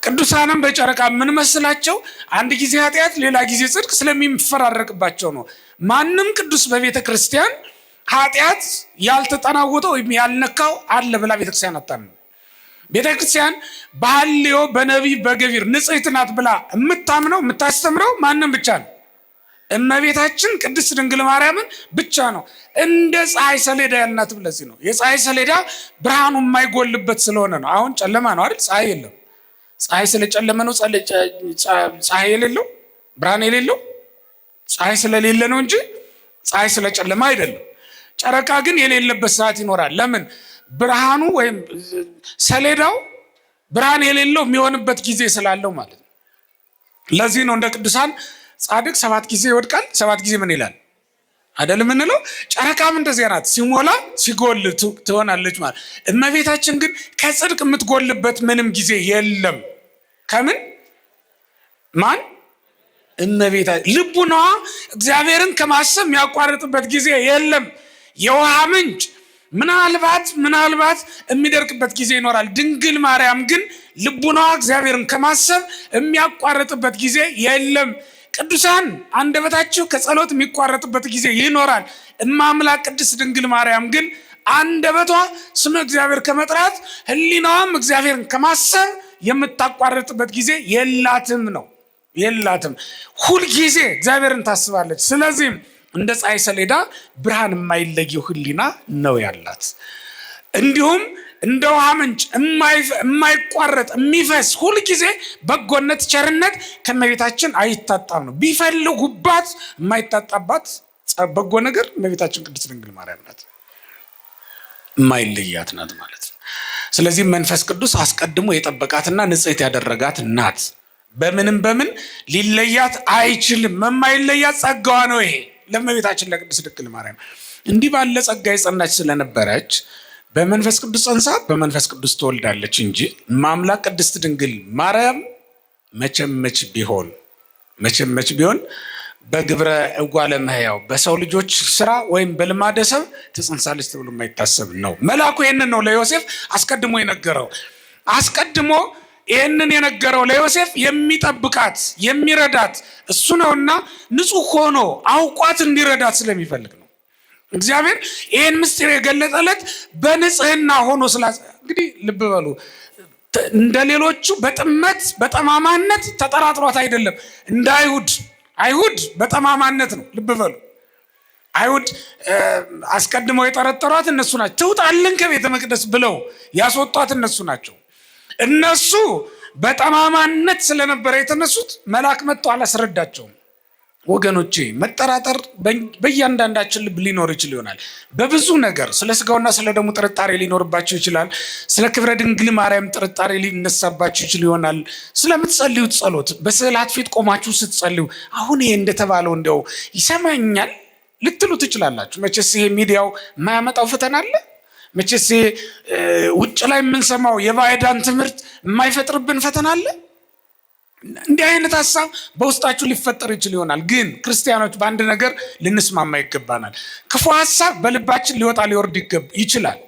ቅዱሳንም በጨረቃ ምን መስላቸው? አንድ ጊዜ ኃጢአት ሌላ ጊዜ ጽድቅ ስለሚፈራረቅባቸው ነው። ማንም ቅዱስ በቤተ ክርስቲያን ኃጢአት ያልተጠናወተው ወይም ያልነካው አለ ብላ ቤተክርስቲያን አታምንም። ቤተክርስቲያን በሐልዮ በነቢይ በገቢር ንጽሕት ናት ብላ የምታምነው የምታስተምረው ማንም ብቻ ነው? እመቤታችን ቅድስት ድንግል ማርያምን ብቻ ነው። እንደ ፀሐይ ሰሌዳ ያልናት ብለዚህ ነው። የፀሐይ ሰሌዳ ብርሃኑ የማይጎልበት ስለሆነ ነው። አሁን ጨለማ ነው አይደል? ፀሐይ የለም። ፀሐይ ስለጨለመ ነው ፀሐይ የሌለው ብርሃን የሌለው። ፀሐይ ስለሌለ ነው እንጂ ፀሐይ ስለጨለመ አይደለም። ጨረቃ ግን የሌለበት ሰዓት ይኖራል። ለምን? ብርሃኑ ወይም ሰሌዳው ብርሃን የሌለው የሚሆንበት ጊዜ ስላለው ማለት ነው። ለዚህ ነው እንደ ቅዱሳን ጻድቅ 7 ጊዜ ይወድቃል 7 ጊዜ ምን ይላል አይደል የምንለው። ጨረቃም እንደዚያ ናት። ሲሞላ ሲጎል ትሆናለች ማለት። እመቤታችን ግን ከጽድቅ የምትጎልበት ምንም ጊዜ የለም። ከምን ማን? እመቤታችን ልቡናዋ እግዚአብሔርን ከማሰብ የሚያቋርጥበት ጊዜ የለም። የውሃ ምንጭ ምናልባት የሚደርቅበት ጊዜ ይኖራል። ድንግል ማርያም ግን ልቡናዋ እግዚአብሔርን ከማሰብ የሚያቋርጥበት ጊዜ የለም። ቅዱሳን አንደበታቸው ከጸሎት የሚቋረጥበት ጊዜ ይኖራል። እማምላክ ቅድስት ድንግል ማርያም ግን አንደበቷ ስመ እግዚአብሔር ከመጥራት ሕሊናዋም እግዚአብሔርን ከማሰብ የምታቋርጥበት ጊዜ የላትም ነው። የላትም። ሁልጊዜ እግዚአብሔርን ታስባለች። ስለዚህም እንደ ፀሐይ ሰሌዳ ብርሃን የማይለየው ሕሊና ነው ያላት። እንዲሁም እንደ ውሃ ምንጭ የማይቋረጥ የሚፈስ ሁልጊዜ በጎነት ቸርነት ከእመቤታችን አይታጣም ነው። ቢፈልጉባት የማይታጣባት በጎ ነገር እመቤታችን ቅድስት ድንግል ማርያም ናት። የማይለያት ናት ማለት ነው። ስለዚህ መንፈስ ቅዱስ አስቀድሞ የጠበቃትና ንጽሕት ያደረጋት ናት። በምን ሊለያት አይችልም። የማይለያት ጸጋዋ ነው ይሄ ለእመቤታችን ለቅድስት ድንግል ማርያም። እንዲህ ባለ ጸጋ የጸናች ስለነበረች በመንፈስ ቅዱስ ጸንሳ በመንፈስ ቅዱስ ትወልዳለች እንጂ ማምላክ ቅድስት ድንግል ማርያም መቼመች ቢሆን በግብረ እጓለ እመሕያው በሰው ልጆች ስራ ወይም በልማደ ሰብ ትጸንሳለች ተብሎ የማይታሰብ ነው። መልአኩ ይህንን ነው ለዮሴፍ አስቀድሞ የነገረው። አስቀድሞ ይህንን የነገረው ለዮሴፍ የሚጠብቃት የሚረዳት እሱ ነውና ንጹሕ ሆኖ አውቋት እንዲረዳት ስለሚፈልግ ነው። እግዚአብሔር ይህን ምስጢር የገለጠለት በንጽህና ሆኖ እንግዲህ ልብ በሉ፣ እንደ ሌሎቹ በጥመት በጠማማነት ተጠራጥሯት አይደለም። እንደ አይሁድ በጠማማነት ነው። ልብ በሉ፣ አይሁድ አስቀድመው የጠረጠሯት እነሱ ናቸው። ትውጣልን ከቤተ መቅደስ ብለው ያስወጧት እነሱ ናቸው። እነሱ በጠማማነት ስለነበረ የተነሱት መልአክ መጥቶ አላስረዳቸውም። ወገኖቼ መጠራጠር በእያንዳንዳችን ልብ ሊኖር ይችል ይሆናል። በብዙ ነገር ስለ ስጋውና ስለ ደሙ ጥርጣሬ ሊኖርባቸው ይችላል። ስለ ክብረ ድንግል ማርያም ጥርጣሬ ሊነሳባቸው ይችል ይሆናል። ስለምትጸልዩት ጸሎት በስዕላት ፊት ቆማችሁ ስትጸልዩ አሁን ይሄ እንደተባለው እንደው ይሰማኛል ልትሉ ትችላላችሁ። መቼስ ይሄ ሚዲያው የማያመጣው ፈተና አለ? መቼስ ውጭ ላይ የምንሰማው የባዕዳን ትምህርት የማይፈጥርብን ፈተና አለ? እንዲህ አይነት ሀሳብ በውስጣችሁ ሊፈጠር ይችል ይሆናል። ግን ክርስቲያኖች በአንድ ነገር ልንስማማ ይገባናል። ክፉ ሀሳብ በልባችን ሊወጣ ሊወርድ ይችላል።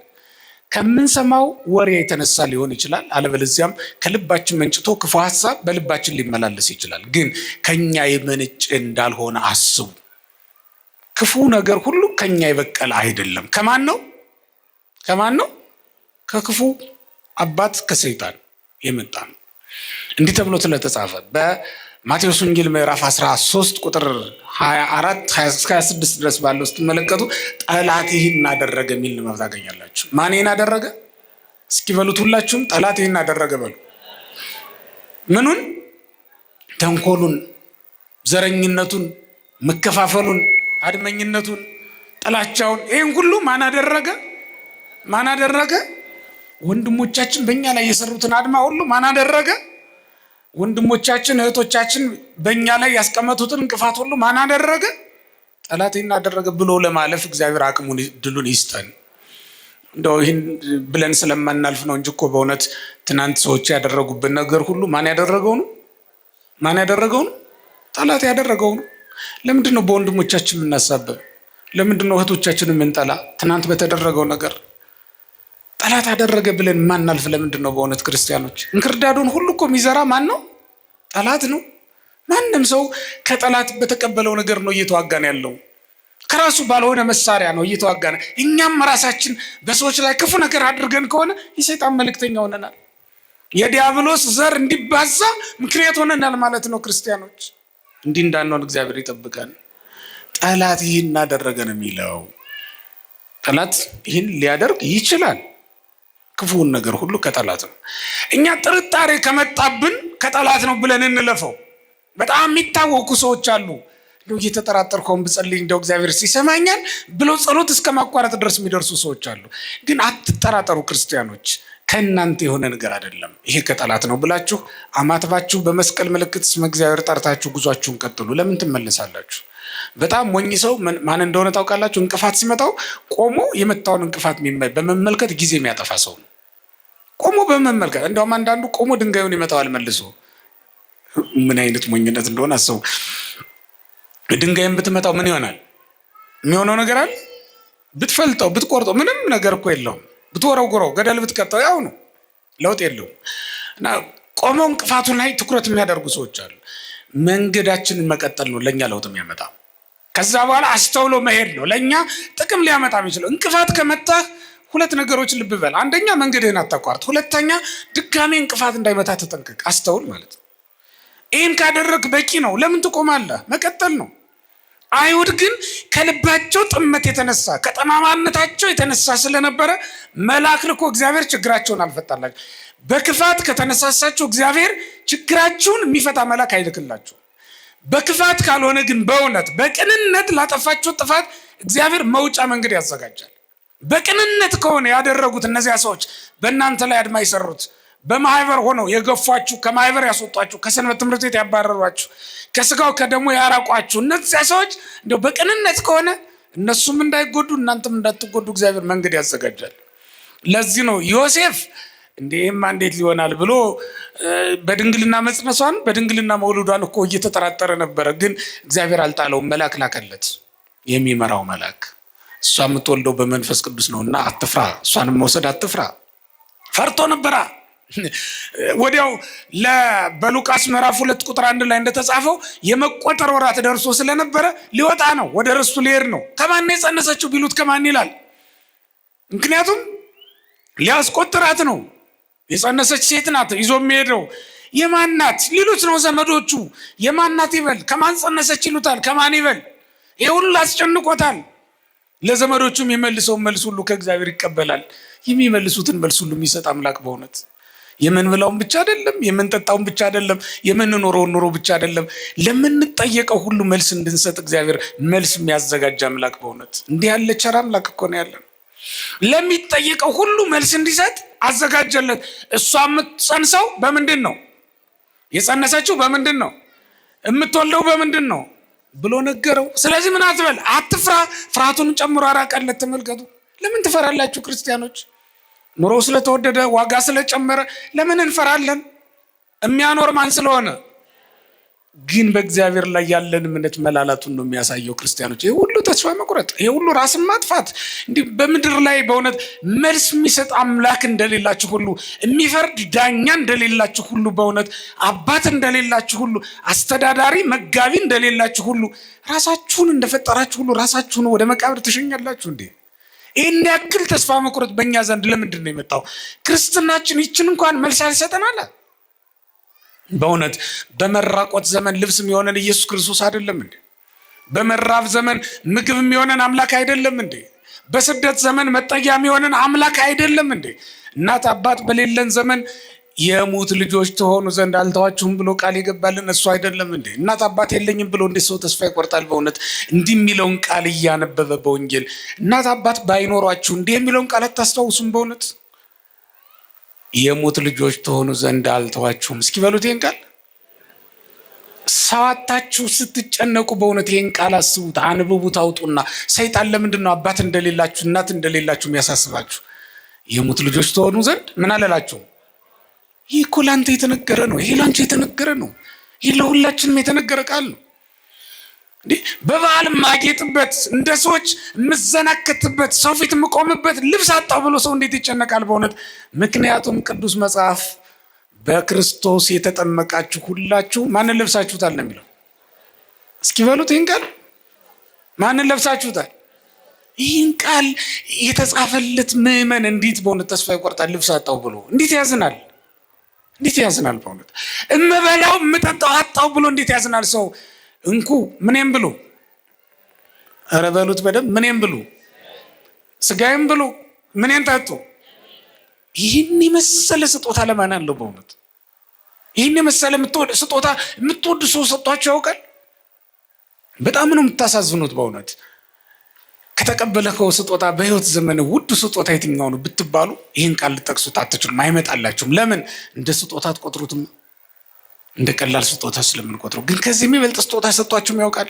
ከምንሰማው ወሬ የተነሳ ሊሆን ይችላል። አለበለዚያም ከልባችን መንጭቶ ክፉ ሀሳብ በልባችን ሊመላለስ ይችላል። ግን ከኛ የመነጨ እንዳልሆነ አስቡ። ክፉ ነገር ሁሉ ከኛ የበቀለ አይደለም። ከማን ነው? ከክፉ አባት ከሰይጣን የመጣ ነው። እንዲህ ተብሎ ስለተጻፈ በማቴዎስ ወንጌል ምዕራፍ 13 ቁጥር 24-26 ድረስ ባለው ስትመለከቱ ጠላት ይህን አደረገ የሚል ንባብ ታገኛላችሁ። ማን ይህን አደረገ? እስኪ በሉት ሁላችሁም፣ ጠላት ይህን አደረገ በሉ። ምኑን? ተንኮሉን፣ ዘረኝነቱን፣ መከፋፈሉን፣ አድመኝነቱን፣ ጥላቻውን፣ ይህን ሁሉ ማን አደረገ? ወንድሞቻችን በእኛ ላይ የሰሩትን አድማ ሁሉ ማን አደረገ? ወንድሞቻችን እህቶቻችን በእኛ ላይ ያስቀመጡትን እንቅፋት ሁሉ ማን አደረገ? ጠላት ይህን አደረገ ብሎ ለማለፍ እግዚአብሔር አቅሙን ድሉን ይስጠን። እንደው ይህን ብለን ስለማናልፍ ነው እንጂ እኮ በእውነት ትናንት ሰዎች ያደረጉብን ነገር ሁሉ ማን ያደረገው ነው? ጠላት ያደረገው ነው። ለምንድን ነው በወንድሞቻችን የምናሳበብ? ለምንድን ነው እህቶቻችን የምንጠላ? ትናንት በተደረገው ነገር ጠላት አደረገ ብለን ማናልፍ ለምንድን ነው? በእውነት ክርስቲያኖች እንክርዳዱን ሁሉ እኮ የሚዘራ ማን ነው? ጠላት ነው። ማንም ሰው ከጠላት በተቀበለው ነገር ነው እየተዋጋን ያለው። ከራሱ ባልሆነ መሳሪያ ነው እየተዋጋን። እኛም ራሳችን በሰዎች ላይ ክፉ ነገር አድርገን ከሆነ የሰይጣን መልእክተኛ ሆነናል። የዲያብሎስ ዘር እንዲባዛ ምክንያት ሆነናል ማለት ነው። ክርስቲያኖች እንዲህ እንዳንሆን እግዚአብሔር ይጠብቀን። ጠላት ይህን አደረገ ነው የሚለው። ጠላት ይህን ሊያደርግ ይችላል። ክፉውን ነገር ሁሉ ከጠላት ነው። እኛ ጥርጣሬ ከመጣብን ከጠላት ነው ብለን እንለፈው። በጣም የሚታወቁ ሰዎች አሉ። እንደው እየተጠራጠርከውን ብጸልይ እንደው እግዚአብሔር ሲሰማኛል ብለው ጸሎት እስከ ማቋረጥ ድረስ የሚደርሱ ሰዎች አሉ። ግን አትጠራጠሩ ክርስቲያኖች፣ ከእናንተ የሆነ ነገር አይደለም። ይሄ ከጠላት ነው ብላችሁ አማትባችሁ በመስቀል ምልክት ስመ እግዚአብሔር ጠርታችሁ ጉዟችሁን ቀጥሉ። ለምን ትመለሳላችሁ? በጣም ሞኝ ሰው ማን እንደሆነ ታውቃላችሁ? እንቅፋት ሲመጣው ቆሞ የመታውን እንቅፋት በመመልከት ጊዜ የሚያጠፋ ሰው ነው። ቆሞ በመመልከት እንደውም አንዳንዱ ቆሞ ድንጋዩን ይመታዋል መልሶ። ምን አይነት ሞኝነት እንደሆነ አስቡ። ድንጋይን ብትመታው ምን ይሆናል? የሚሆነው ነገር አለ? ብትፈልጠው ብትቆርጠው ምንም ነገር እኮ የለውም። ብትወረውረው ገደል ብትከተው ያው ነው፣ ለውጥ የለውም። እና ቆመው እንቅፋቱን ላይ ትኩረት የሚያደርጉ ሰዎች አሉ። መንገዳችንን መቀጠል ነው ለእኛ ለውጥ የሚያመጣ። ከዛ በኋላ አስተውሎ መሄድ ነው ለእኛ ጥቅም ሊያመጣ የሚችለው። እንቅፋት ከመታህ ሁለት ነገሮች ልብ በል። አንደኛ መንገድህን አታቋርጥ። ሁለተኛ ድጋሜ እንቅፋት እንዳይመታ ተጠንቀቅ፣ አስተውል ማለት ነው። ይህን ካደረግ በቂ ነው። ለምን ትቆማለህ? መቀጠል ነው። አይሁድ ግን ከልባቸው ጥመት የተነሳ ከጠማማነታቸው የተነሳ ስለነበረ መልአክ ልኮ እግዚአብሔር ችግራቸውን አልፈታላቸው። በክፋት ከተነሳሳችሁ እግዚአብሔር ችግራችሁን የሚፈታ መልአክ አይልክላችሁ። በክፋት ካልሆነ ግን በእውነት በቅንነት ላጠፋችሁ ጥፋት እግዚአብሔር መውጫ መንገድ ያዘጋጃል። በቅንነት ከሆነ ያደረጉት እነዚያ ሰዎች በእናንተ ላይ አድማ የሰሩት በማህበር ሆነው የገፏችሁ፣ ከማህበር ያስወጧችሁ፣ ከሰንበት ትምህርት ቤት ያባረሯችሁ፣ ከስጋው ከደሙ ያራቋችሁ እነዚያ ሰዎች እንደው በቅንነት ከሆነ እነሱም እንዳይጎዱ እናንተም እንዳትጎዱ እግዚአብሔር መንገድ ያዘጋጃል። ለዚህ ነው ዮሴፍ እንዴማ እንዴት ሊሆናል ብሎ በድንግልና መጽነሷን በድንግልና መውለዷን እኮ እየተጠራጠረ ነበረ። ግን እግዚአብሔር አልጣለውም፣ መልአክ ላከለት፣ የሚመራው መልአክ። እሷ የምትወልደው በመንፈስ ቅዱስ ነውና አትፍራ፣ እሷንም መውሰድ አትፍራ። ፈርቶ ነበራ። ወዲያው በሉቃስ ምዕራፍ 2 ቁጥር 1 ላይ እንደተጻፈው የመቆጠር ወራት ደርሶ ስለነበረ ሊወጣ ነው፣ ወደ ርስቱ ሊሄድ ነው። ከማን የጸነሰችው ቢሉት ከማን ይላል? ምክንያቱም ሊያስቆጥራት ነው። የጸነሰች ሴት ናት። ይዞ የሚሄደው የማን ናት ሊሉት ነው ዘመዶቹ። የማን ናት ይበል? ከማን ጸነሰች ይሉታል። ከማን ይበል? ይሄ ሁሉ አስጨንቆታል። ለዘመዶቹ የሚመልሰውን መልስ ሁሉ ከእግዚአብሔር ይቀበላል። የሚመልሱትን መልስ ሁሉ የሚሰጥ አምላክ በእውነት የምንብላውን ብቻ አይደለም፣ የምንጠጣውን ብቻ አይደለም፣ የምንኖረውን ኑሮ ብቻ አይደለም፣ ለምንጠየቀው ሁሉ መልስ እንድንሰጥ እግዚአብሔር መልስ የሚያዘጋጅ አምላክ በእውነት እንዲህ ያለ ቸር አምላክ እኮ ነው ያለን። ለሚጠየቀው ሁሉ መልስ እንዲሰጥ አዘጋጀለት። እሷ የምትጸንሰው በምንድን ነው? የጸነሰችው በምንድን ነው? የምትወልደው በምንድን ነው ብሎ ነገረው። ስለዚህ ምን አትበል፣ አትፍራ። ፍርሃቱን ጨምሮ አራቀለት። ተመልከቱ። ለምን ትፈራላችሁ ክርስቲያኖች? ኑሮ ስለተወደደ ዋጋ ስለጨመረ ለምን እንፈራለን? የሚያኖር ማን ስለሆነ? ግን በእግዚአብሔር ላይ ያለን እምነት መላላቱን ነው የሚያሳየው። ክርስቲያኖች ይሄ ሁሉ ተስፋ መቁረጥ፣ ይሄ ሁሉ ራስን ማጥፋት፣ እንዲህ በምድር ላይ በእውነት መልስ የሚሰጥ አምላክ እንደሌላችሁ ሁሉ፣ የሚፈርድ ዳኛ እንደሌላችሁ ሁሉ፣ በእውነት አባት እንደሌላችሁ ሁሉ፣ አስተዳዳሪ መጋቢ እንደሌላችሁ ሁሉ፣ ራሳችሁን እንደፈጠራችሁ ሁሉ ራሳችሁን ወደ መቃብር ትሸኛላችሁ እንዴ? ይህን ያክል ተስፋ መቁረጥ በእኛ ዘንድ ለምንድን ነው የመጣው? ክርስትናችን ይችን እንኳን መልስ ያልሰጠናል። በእውነት በመራቆት ዘመን ልብስ የሚሆነን ኢየሱስ ክርስቶስ አይደለም እንዴ? በመራብ ዘመን ምግብ የሚሆነን አምላክ አይደለም እንዴ? በስደት ዘመን መጠጊያ የሚሆነን አምላክ አይደለም እንዴ? እናት አባት በሌለን ዘመን የሙት ልጆች ትሆኑ ዘንድ አልተዋችሁም ብሎ ቃል የገባልን እሱ አይደለም እንዴ? እናት አባት የለኝም ብሎ እንዴት ሰው ተስፋ ይቆርጣል? በእውነት እንዲህ የሚለውን ቃል እያነበበ በወንጌል እናት አባት ባይኖሯችሁ እንዲህ የሚለውን ቃል አታስታውሱም? በእውነት የሙት ልጆች ትሆኑ ዘንድ አልተዋችሁም። እስኪ በሉት ይህን ቃል። ሰዋታችሁ ስትጨነቁ በእውነት ይህን ቃል አስቡት፣ አንብቡት፣ አውጡና። ሰይጣን ለምንድን ነው አባት እንደሌላችሁ እናት እንደሌላችሁ የሚያሳስባችሁ? የሙት ልጆች ትሆኑ ዘንድ ምን አለላችሁ? ይህ እኮ ለአንተ የተነገረ ነው። ይሄ ለአንቺ የተነገረ ነው። ይህ ለሁላችንም የተነገረ ቃል ነው። በበዓል ማጌጥበት፣ እንደ ሰዎች የምዘናከትበት፣ ሰው ፊት የምቆምበት ልብስ አጣሁ ብሎ ሰው እንዴት ይጨነቃል? በእውነት ምክንያቱም ቅዱስ መጽሐፍ በክርስቶስ የተጠመቃችሁ ሁላችሁ ማንን ለብሳችሁታል ነው የሚለው። እስኪ በሉት ይህን ቃል። ማንን ለብሳችሁታል? ይህን ቃል የተጻፈለት ምዕመን እንዴት በእውነት ተስፋ ይቆርጣል? ልብስ አጣሁ ብሎ እንዴት ያዝናል? እንዴት ያዝናል? በእውነት እምበላው የምጠጣው አጣሁ ብሎ እንዴት ያዝናል ሰው? እንኩ ምንም ብሉ፣ ኧረ በሉት በደንብ ምንም ብሉ፣ ስጋዬም ብሉ፣ ምንም ጠጡ። ይህን የመሰለ ስጦታ ለማን አለው? በእውነት ይህን የመሰለ ስጦታ የምትወዱ ሰው ሰጧቸው ያውቃል? በጣም ነው የምታሳዝኑት በእውነት። ከተቀበለከው ስጦታ በህይወት ዘመን ውድ ስጦታ የትኛው ነው ብትባሉ ይህን ቃል ልጠቅሱት አትችሉም፣ አይመጣላችሁም። ለምን? እንደ ስጦታ አትቆጥሩትም፣ እንደ ቀላል ስጦታ ስለምንቆጥረው። ግን ከዚህ የሚበልጥ ስጦታ ሰጧችሁም ያውቃል?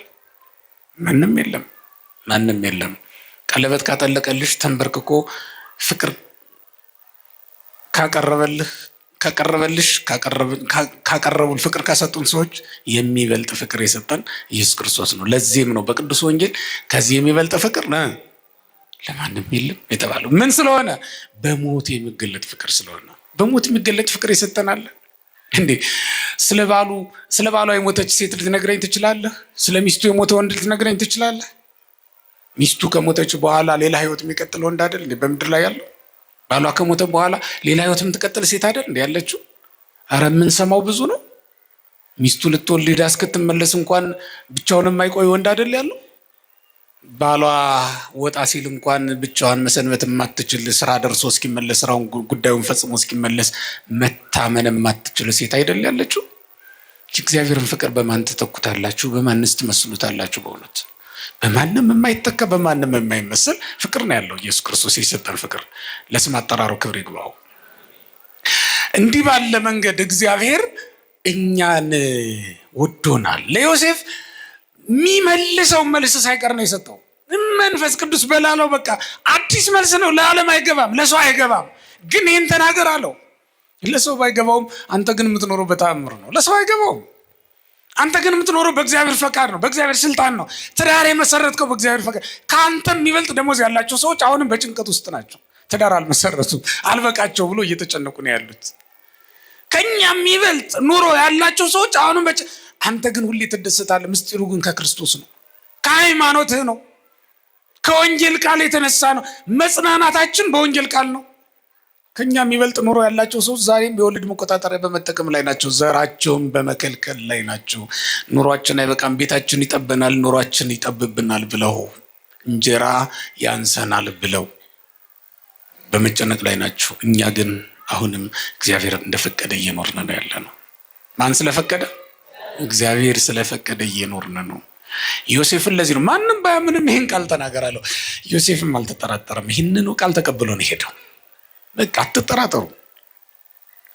ማንም የለም፣ ማንም የለም። ቀለበት ካጠለቀልሽ ተንበርክኮ ፍቅር ካቀረቡን ፍቅር ካሰጡን ሰዎች የሚበልጥ ፍቅር የሰጠን ኢየሱስ ክርስቶስ ነው። ለዚህም ነው በቅዱስ ወንጌል ከዚህ የሚበልጥ ፍቅር ለማንም የለም የተባለው። ምን ስለሆነ? በሞት የሚገለጥ ፍቅር ስለሆነ። በሞት የሚገለጥ ፍቅር የሰጠናል እንዴ? ስለ ባሏ የሞተች ሴት ልትነግረኝ ትችላለህ? ስለ ሚስቱ የሞተ ወንድ ልትነግረኝ ትችላለህ? ሚስቱ ከሞተች በኋላ ሌላ ህይወት የሚቀጥል ወንድ አይደል እንዴ በምድር ላይ ያለው? ባሏ ከሞተ በኋላ ሌላ ህይወት የምትቀጥል ሴት አይደል እንዴ ያለችው? አረ የምንሰማው ብዙ ነው። ሚስቱ ልትወልድ ሄዳ እስክትመለስ እንኳን ብቻውን የማይቆይ ወንድ አይደል ያለው? ባሏ ወጣ ሲል እንኳን ብቻዋን መሰንበት የማትችል ስራ ደርሶ እስኪመለስ ስራውን ጉዳዩን ፈጽሞ እስኪመለስ መታመን የማትችል ሴት አይደል ያለችው? እግዚአብሔርን ፍቅር በማን ትተኩታላችሁ? በማንስ ትመስሉታላችሁ? በእውነት በማንም የማይተካ በማንም የማይመስል ፍቅር ነው ያለው ኢየሱስ ክርስቶስ የሰጠን ፍቅር። ለስም አጠራሩ ክብር ይግባው። እንዲህ ባለ መንገድ እግዚአብሔር እኛን ወዶናል። ለዮሴፍ የሚመልሰው መልስ ሳይቀር ነው የሰጠው። መንፈስ ቅዱስ በላለው በቃ አዲስ መልስ ነው። ለዓለም አይገባም፣ ለሰው አይገባም። ግን ይህን ተናገር አለው። ለሰው ባይገባውም አንተ ግን የምትኖረው በተአምር ነው። ለሰው አይገባውም። አንተ ግን የምትኖረው በእግዚአብሔር ፈቃድ ነው፣ በእግዚአብሔር ስልጣን ነው። ትዳር የመሰረትከው በእግዚአብሔር ፈቃድ። ከአንተ የሚበልጥ ደሞዝ ያላቸው ሰዎች አሁንም በጭንቀት ውስጥ ናቸው። ትዳር አልመሰረቱም፣ አልበቃቸው ብሎ እየተጨነቁ ነው ያሉት። ከኛ የሚበልጥ ኑሮ ያላቸው ሰዎች አሁንም አንተ ግን ሁሌ ትደሰታለህ። ምስጢሩ ግን ከክርስቶስ ነው፣ ከሃይማኖትህ ነው፣ ከወንጌል ቃል የተነሳ ነው። መጽናናታችን በወንጌል ቃል ነው። ከኛ የሚበልጥ ኑሮ ያላቸው ሰዎች ዛሬም የወሊድ መቆጣጠሪያ በመጠቀም ላይ ናቸው። ዘራቸውን በመከልከል ላይ ናቸው። ኑሯችን አይበቃም፣ ቤታችን ይጠበናል፣ ኑሯችን ይጠብብናል ብለው እንጀራ ያንሰናል ብለው በመጨነቅ ላይ ናቸው። እኛ ግን አሁንም እግዚአብሔር እንደፈቀደ እየኖርን ነው ያለ ነው። ማን ስለፈቀደ? እግዚአብሔር ስለፈቀደ እየኖርን ነው። ዮሴፍን ለዚህ ነው ማንም ባያምንም ይህን ቃል ተናገራለሁ። ዮሴፍም አልተጠራጠረም። ይህንኑ ቃል ተቀብሎ ነው ሄደው። በቃ አትጠራጠሩ፣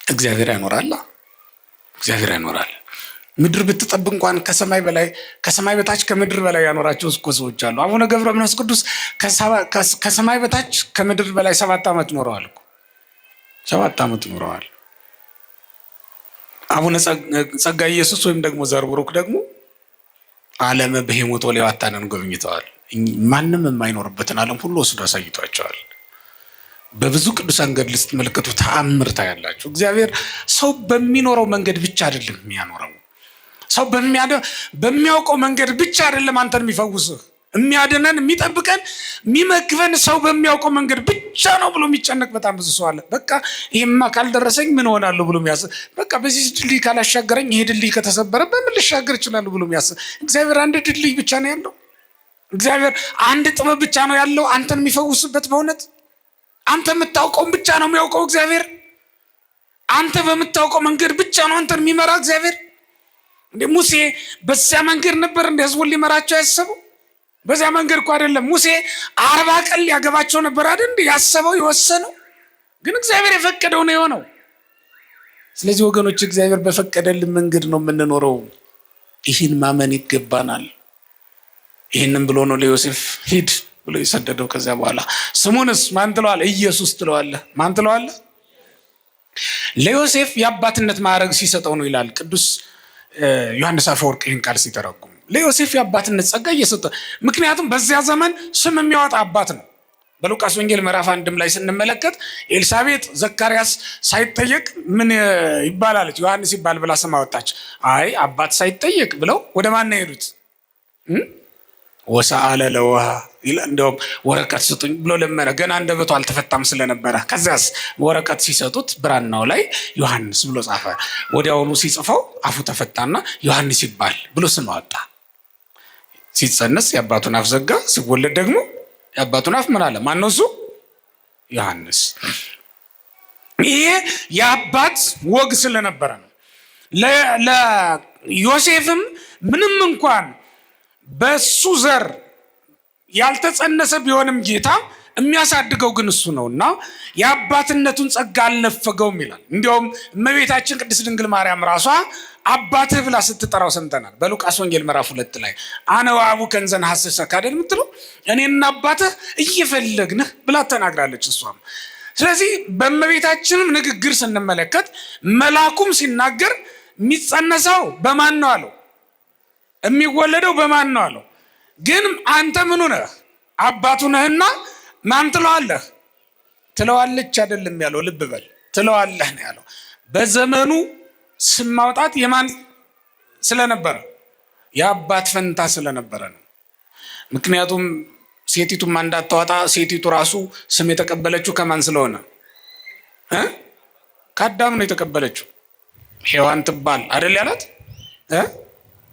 እግዚአብሔር ያኖራል። እግዚአብሔር ያኖራል። ምድር ብትጠብ እንኳን ከሰማይ በላይ ከሰማይ በታች ከምድር በላይ ያኖራቸው እኮ ሰዎች አሉ። አቡነ ገብረ መንፈስ ቅዱስ ከሰማይ በታች ከምድር በላይ 7 ዓመት ኖረዋል እኮ 7 ዓመት ኖረዋል። አቡነ ጸጋ ኢየሱስ ወይም ደግሞ ዘርቡሩክ ደግሞ ዓለም በሄሞቶ ሌዋታንን ጎብኝተዋል። ማንም የማይኖርበትን ዓለም ሁሉ ወስዶ አሳይቷቸዋል። በብዙ ቅዱሳን ገድል ስትመለከቱ ተአምር ታያላችሁ። እግዚአብሔር ሰው በሚኖረው መንገድ ብቻ አይደለም የሚያኖረው። ሰው በሚያውቀው መንገድ ብቻ አይደለም አንተን የሚፈውስህ፣ የሚያድነን፣ የሚጠብቀን፣ የሚመግበን ሰው በሚያውቀው መንገድ ብቻ ነው ብሎ የሚጨነቅ በጣም ብዙ ሰው አለ። በቃ ይሄማ ካልደረሰኝ ምን ሆናለሁ ብሎ የሚያስብ፣ በቃ በዚህ ድልድይ ካላሻገረኝ ይሄ ድልድይ ከተሰበረ በምን ልሻገር እችላለሁ ብሎ የሚያስብ። እግዚአብሔር አንድ ድልድይ ብቻ ነው ያለው። እግዚአብሔር አንድ ጥበብ ብቻ ነው ያለው አንተን የሚፈውስበት። በእውነት አንተ የምታውቀውን ብቻ ነው የሚያውቀው እግዚአብሔር። አንተ በምታውቀው መንገድ ብቻ ነው አንተን የሚመራ እግዚአብሔር። እንደ ሙሴ በዚያ መንገድ ነበር እንደ ህዝቡን ሊመራቸው ያሰበው? በዚያ መንገድ እኮ አይደለም። ሙሴ 40 ቀን ሊያገባቸው ነበር አይደል እንዴ ያሰበው የወሰነው? ግን እግዚአብሔር የፈቀደው ነው የሆነው። ስለዚህ ወገኖች እግዚአብሔር በፈቀደልን መንገድ ነው የምንኖረው። ይህን ማመን ይገባናል። ይህንን ብሎ ነው ለዮሴፍ ሂድ ብሎ የሰደደው። ከዚያ በኋላ ስሙንስ ማን ትለዋለህ? ኢየሱስ ትለዋለህ። ማን ትለዋለህ? ለዮሴፍ የአባትነት ማዕረግ ሲሰጠው ነው ይላል ቅዱስ ዮሐንስ አፈወርቅ ይህን ቃል ሲተረጉም። ለዮሴፍ የአባትነት ጸጋ እየሰጠ፣ ምክንያቱም በዚያ ዘመን ስም የሚያወጣ አባት ነው። በሉቃስ ወንጌል ምዕራፍ 1 ላይ ስንመለከት ኤልሳቤጥ ዘካርያስ ሳይጠየቅ ምን ይባላለች? ዮሐንስ ይባል ብላ ስም አወጣች። አይ አባት ሳይጠየቅ ብለው ወደ ማን ነው የሄዱት? ወሰአለ ለውሃ እንደውም ወረቀት ስጡኝ ብሎ ለመነ። ገና አንደበቱ አልተፈታም ስለነበረ። ከዚያስ ወረቀት ሲሰጡት ብራናው ላይ ዮሐንስ ብሎ ጻፈ። ወዲያውኑ ሲጽፈው አፉ ተፈታና ዮሐንስ ይባል ብሎ ስም አወጣ። ሲጸነስ የአባቱን አፍ ዘጋ። ሲወለድ ደግሞ የአባቱን አፍ ምን አለ? ማን ነው እሱ? ዮሐንስ። ይሄ የአባት ወግ ስለነበረ ነው። ለዮሴፍም ምንም እንኳን በሱ ዘር ያልተጸነሰ ቢሆንም ጌታ የሚያሳድገው ግን እሱ ነውና የአባትነቱን ጸጋ አልነፈገውም ይላል። እንዲያውም እመቤታችን ቅድስት ድንግል ማርያም ራሷ አባትህ ብላ ስትጠራው ሰምተናል። በሉቃስ ወንጌል ምዕራፍ 2 ላይ አነ ወአቡከ እንዘ ነሐስሰከ አይደል የምትለው? እኔና አባትህ እየፈለግንህ ብላ ተናግራለች እሷም። ስለዚህ በእመቤታችንም ንግግር ስንመለከት መልአኩም ሲናገር የሚጸነሰው በማን ነው አለው? የሚወለደው በማን ነው አለው? ግን አንተ ምኑ ነህ? አባቱ ነህና ማን ትለዋለህ? ትለዋለች አይደለም ያለው፣ ልብ በል፣ ትለዋለህ ነው ያለው። በዘመኑ ስም ማውጣት የማን ስለነበረ? የአባት ፈንታ ስለነበረ ነው። ምክንያቱም ሴቲቱም እንዳታወጣ ሴቲቱ ራሱ ስም የተቀበለችው ከማን ስለሆነ? ከአዳም ነው የተቀበለችው። ሔዋን ትባል አይደል ያላት?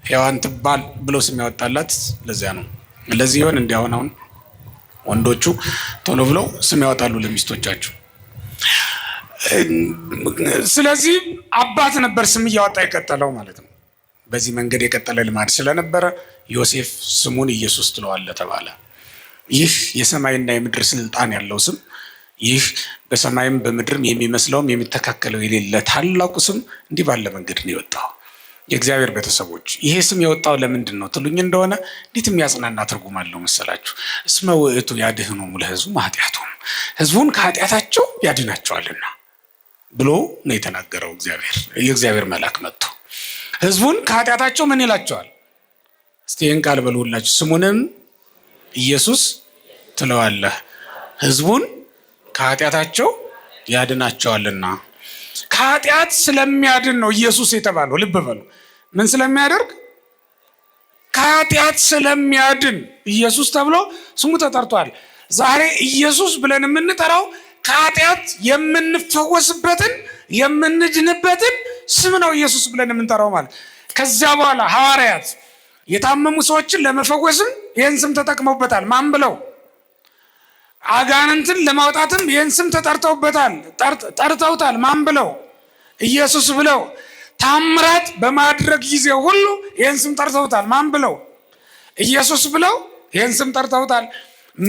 ሔዋን ትባል ብሎ ስም ያወጣላት ለዚያ ነው። ለዚህ ይሆን እንዲያውን አሁን ወንዶቹ ቶሎ ብለው ስም ያወጣሉ ለሚስቶቻቸው። ስለዚህ አባት ነበር ስም እያወጣ የቀጠለው ማለት ነው። በዚህ መንገድ የቀጠለ ልማድ ስለነበረ ዮሴፍ ስሙን ኢየሱስ ትለዋለህ ተባለ። ይህ የሰማይና የምድር ስልጣን ያለው ስም፣ ይህ በሰማይም በምድርም የሚመስለውም የሚተካከለው የሌለ ታላቁ ስም እንዲህ ባለ መንገድ ነው የወጣው። የእግዚአብሔር ቤተሰቦች ይሄ ስም የወጣው ለምንድን ነው ትሉኝ እንደሆነ እንዴት የሚያጽናና ትርጉም አለው መሰላችሁ? እስመ ውእቱ ያድኅኖሙ ለሕዝቡ ኃጢአቶሙ፣ ሕዝቡን ከኃጢአታቸው ያድናቸዋልና ብሎ ነው የተናገረው እግዚአብሔር። የእግዚአብሔር መልአክ መጥቶ ሕዝቡን ከኃጢአታቸው ምን ይላቸዋል? እስቲ ይህን ቃል በሉላችሁ። ስሙንም ኢየሱስ ትለዋለህ፣ ሕዝቡን ከኃጢአታቸው ያድናቸዋልና። ከኃጢአት ስለሚያድን ነው ኢየሱስ የተባለው። ልብ በሉ። ምን ስለሚያደርግ? ከኃጢአት ስለሚያድን ኢየሱስ ተብሎ ስሙ ተጠርቷል። ዛሬ ኢየሱስ ብለን የምንጠራው ከኃጢአት የምንፈወስበትን የምንድንበትን ስም ነው ኢየሱስ ብለን የምንጠራው ማለት። ከዚያ በኋላ ሐዋርያት የታመሙ ሰዎችን ለመፈወስም ይህን ስም ተጠቅመውበታል። ማን ብለው? አጋንንትን ለማውጣትም ይህን ስም ጠርተውታል። ማን ብለው? ኢየሱስ ብለው። ታምራት በማድረግ ጊዜ ሁሉ ይህን ስም ጠርተውታል። ማን ብለው? ኢየሱስ ብለው ይህን ስም ጠርተውታል።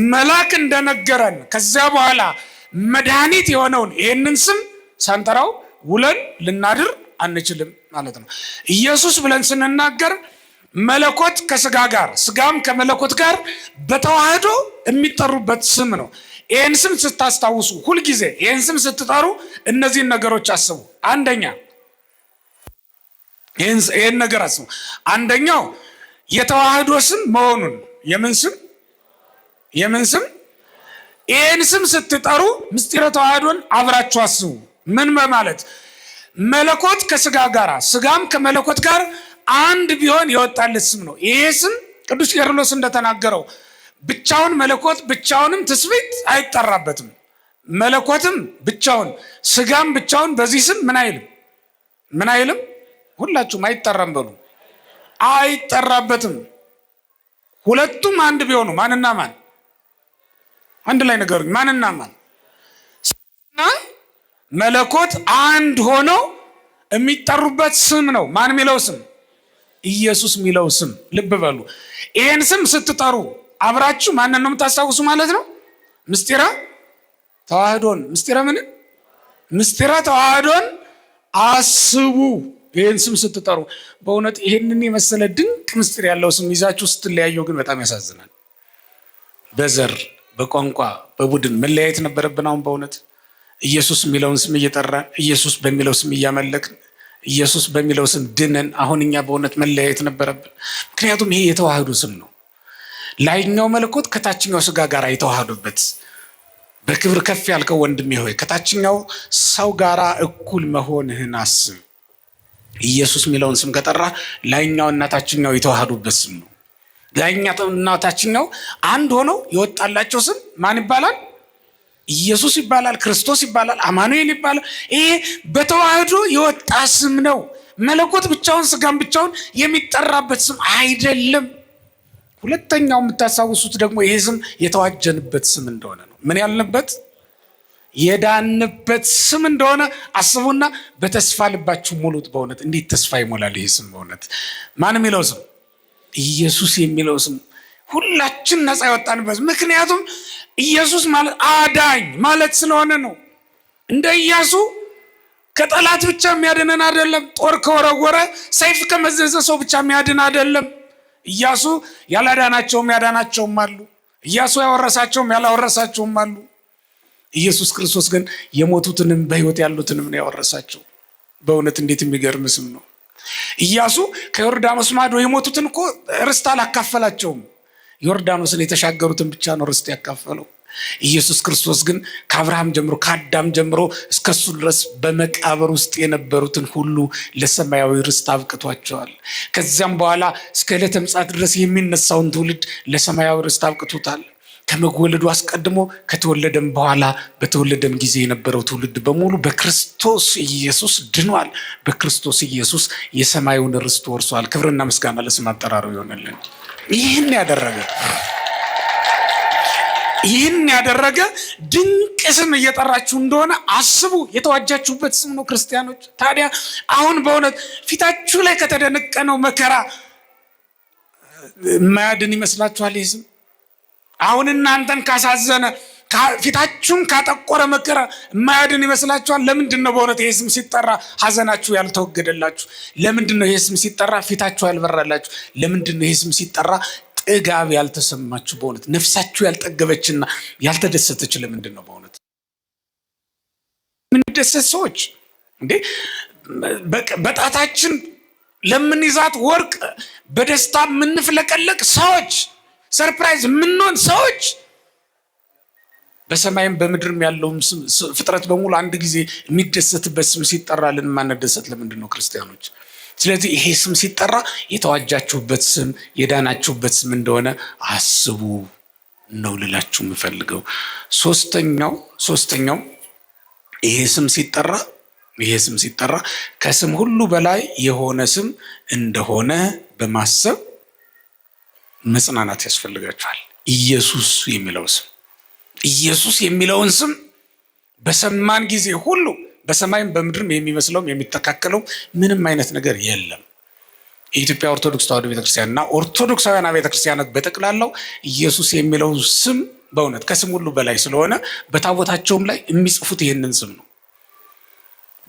መልአክ እንደነገረን ከዚያ በኋላ መድኃኒት የሆነውን ይህንን ስም ሳንጠራው ውለን ልናድር አንችልም ማለት ነው። ኢየሱስ ብለን ስንናገር መለኮት ከስጋ ጋር ስጋም ከመለኮት ጋር በተዋህዶ የሚጠሩበት ስም ነው። ይህን ስም ስታስታውሱ ሁልጊዜ ይህን ስም ስትጠሩ እነዚህን ነገሮች አስቡ። አንደኛ ይህን ነገር አስቡ። አንደኛው የተዋህዶ ስም መሆኑን። የምን ስም? ይህን ስም ስትጠሩ ምስጢረ ተዋህዶን አብራችሁ አስቡ። ምን በማለት መለኮት ከስጋ ጋር ስጋም ከመለኮት ጋር አንድ ቢሆን የወጣለት ስም ነው። ይሄ ስም ቅዱስ ቄርሎስ እንደተናገረው ብቻውን መለኮት ብቻውንም ትስብእት አይጠራበትም። መለኮትም ብቻውን ስጋም ብቻውን በዚህ ስም ምን አይልም? ሁላችሁም አይጠራም በሉ። አይጠራበትም። ሁለቱም አንድ ቢሆኑ ማንና ማን? አንድ ላይ ነገሩኝ። ማንና ማን? ስጋና መለኮት አንድ ሆነው የሚጠሩበት ስም ነው። ማን የሚለው ስም? ኢየሱስ የሚለው ስም። ልብ በሉ። ይህን ስም ስትጠሩ አብራችሁ ማንን ነው የምታስታውሱ ማለት ነው? ምስጢረ ተዋህዶን። ምስጢረ ተዋህዶን አስቡ። ይህን ስም ስትጠሩ በእውነት ይህንን የመሰለ ድንቅ ምስጢር ያለው ስም ይዛችሁ ስትለያዩ ግን በጣም ያሳዝናል። በዘር በቋንቋ በቡድን መለያየት ነበረብን። አሁን በእውነት ኢየሱስ የሚለውን ስም እየጠራን ኢየሱስ በሚለው ስም እያመለክን ኢየሱስ በሚለው ስም ድነን አሁን እኛ በእውነት መለያየት ነበረብን። ምክንያቱም ይሄ የተዋህዶ ስም ነው። ላይኛው መለኮት ከታችኛው ስጋ ጋር የተዋህዶበት። በክብር ከፍ ያልከው ወንድሜ ሆይ ከታችኛው ሰው ጋር እኩል መሆንህን አስብ። ኢየሱስ የሚለውን ስም ከጠራ ላይኛው እና ታችኛው የተዋህዱበት ስም ነው። ላይኛው እና ታችኛው አንድ ሆነው የወጣላቸው ስም ማን ይባላል? ኢየሱስ ይባላል። ክርስቶስ ይባላል። አማኑኤል ይባላል። ይሄ በተዋህዶ የወጣ ስም ነው። መለኮት ብቻውን ስጋም ብቻውን የሚጠራበት ስም አይደለም። ሁለተኛው የምታስታውሱት ደግሞ ይሄ ስም የተዋጀንበት ስም እንደሆነ ነው። ምን ያልንበት? የዳንበት ስም እንደሆነ አስቡና በተስፋ ልባችሁ ሙሉት። በእውነት እንዴት ተስፋ ይሞላል ይሄ ስም! በእውነት ማን የሚለው ስም? ኢየሱስ የሚለው ስም ሁላችን ነፃ ያወጣንበት። ምክንያቱም ኢየሱስ ማለት አዳኝ ማለት ስለሆነ ነው። እንደ ኢያሱ ከጠላት ብቻ የሚያድነን አይደለም። ጦር ከወረወረ ሰይፍ ከመዘዘ ሰው ብቻ የሚያድን አይደለም። ኢያሱ ያላዳናቸውም ያዳናቸውም አሉ። ኢያሱ ያወረሳቸውም ያላወረሳቸውም አሉ። ኢየሱስ ክርስቶስ ግን የሞቱትንም በሕይወት ያሉትንም ነው ያወረሳቸው። በእውነት እንዴት የሚገርም ስም ነው! ኢያሱ ከዮርዳኖስ ማዶ የሞቱትን እኮ ርስት አላካፈላቸውም። ዮርዳኖስን የተሻገሩትን ብቻ ነው ርስት ያካፈለው። ኢየሱስ ክርስቶስ ግን ከአብርሃም ጀምሮ ከአዳም ጀምሮ እስከሱ ድረስ በመቃብር ውስጥ የነበሩትን ሁሉ ለሰማያዊ ርስት አብቅቷቸዋል። ከዚያም በኋላ እስከ ዕለተ ምጽአት ድረስ የሚነሳውን ትውልድ ለሰማያዊ ርስት አብቅቶታል። ከመወለዱ አስቀድሞ ከተወለደም በኋላ በተወለደም ጊዜ የነበረው ትውልድ በሙሉ በክርስቶስ ኢየሱስ ድኗል። በክርስቶስ ኢየሱስ የሰማዩን ርስት ወርሷል። ክብርና ምስጋና ለስም አጠራሩ ይሆንልን። ይህን ያደረገ ድንቅ ስም እየጠራችሁ እንደሆነ አስቡ። የተዋጃችሁበት ስም ነው ክርስቲያኖች። ታዲያ አሁን በእውነት ፊታችሁ ላይ ከተደነቀነው መከራ የማያድን ይመስላችኋል ይህ ስም? አሁን እናንተን ካሳዘነ ፊታችሁን ካጠቆረ መከራ የማያድን ይመስላችኋል? ለምንድን ነው በእውነት ይሄ ስም ሲጠራ ሐዘናችሁ ያልተወገደላችሁ? ለምንድን ነው ይሄ ስም ሲጠራ ፊታችሁ ያልበራላችሁ? ለምንድን ነው ይሄ ስም ሲጠራ ጥጋብ ያልተሰማችሁ? በእውነት ነፍሳችሁ ያልጠገበችና ያልተደሰተች ለምንድን ነው? በእውነት ምንደሰት ሰዎች እንዴ በጣታችን ለምንይዛት ወርቅ በደስታ የምንፍለቀለቅ ሰዎች፣ ሰርፕራይዝ የምንሆን ሰዎች፣ በሰማይም በምድርም ያለውም ፍጥረት በሙሉ አንድ ጊዜ የሚደሰትበት ስም ሲጠራልን ማንደሰት ለምንድን ነው ክርስቲያኖች? ስለዚህ ይሄ ስም ሲጠራ የተዋጃችሁበት ስም የዳናችሁበት ስም እንደሆነ አስቡ ነው ልላችሁ የምፈልገው። ሶስተኛው ይሄ ስም ሲጠራ ከስም ሁሉ በላይ የሆነ ስም እንደሆነ በማሰብ መጽናናት ያስፈልጋችኋል። ኢየሱስ የሚለውን ስም በሰማን ጊዜ ሁሉ በሰማይም በምድርም የሚመስለውም የሚተካከለው ምንም አይነት ነገር የለም። የኢትዮጵያ ኦርቶዶክስ ተዋሕዶ ቤተክርስቲያንና ኦርቶዶክሳውያን ቤተክርስቲያናት በጠቅላላው ኢየሱስ የሚለውን ስም በእውነት ከስም ሁሉ በላይ ስለሆነ በታቦታቸውም ላይ የሚጽፉት ይህንን ስም ነው።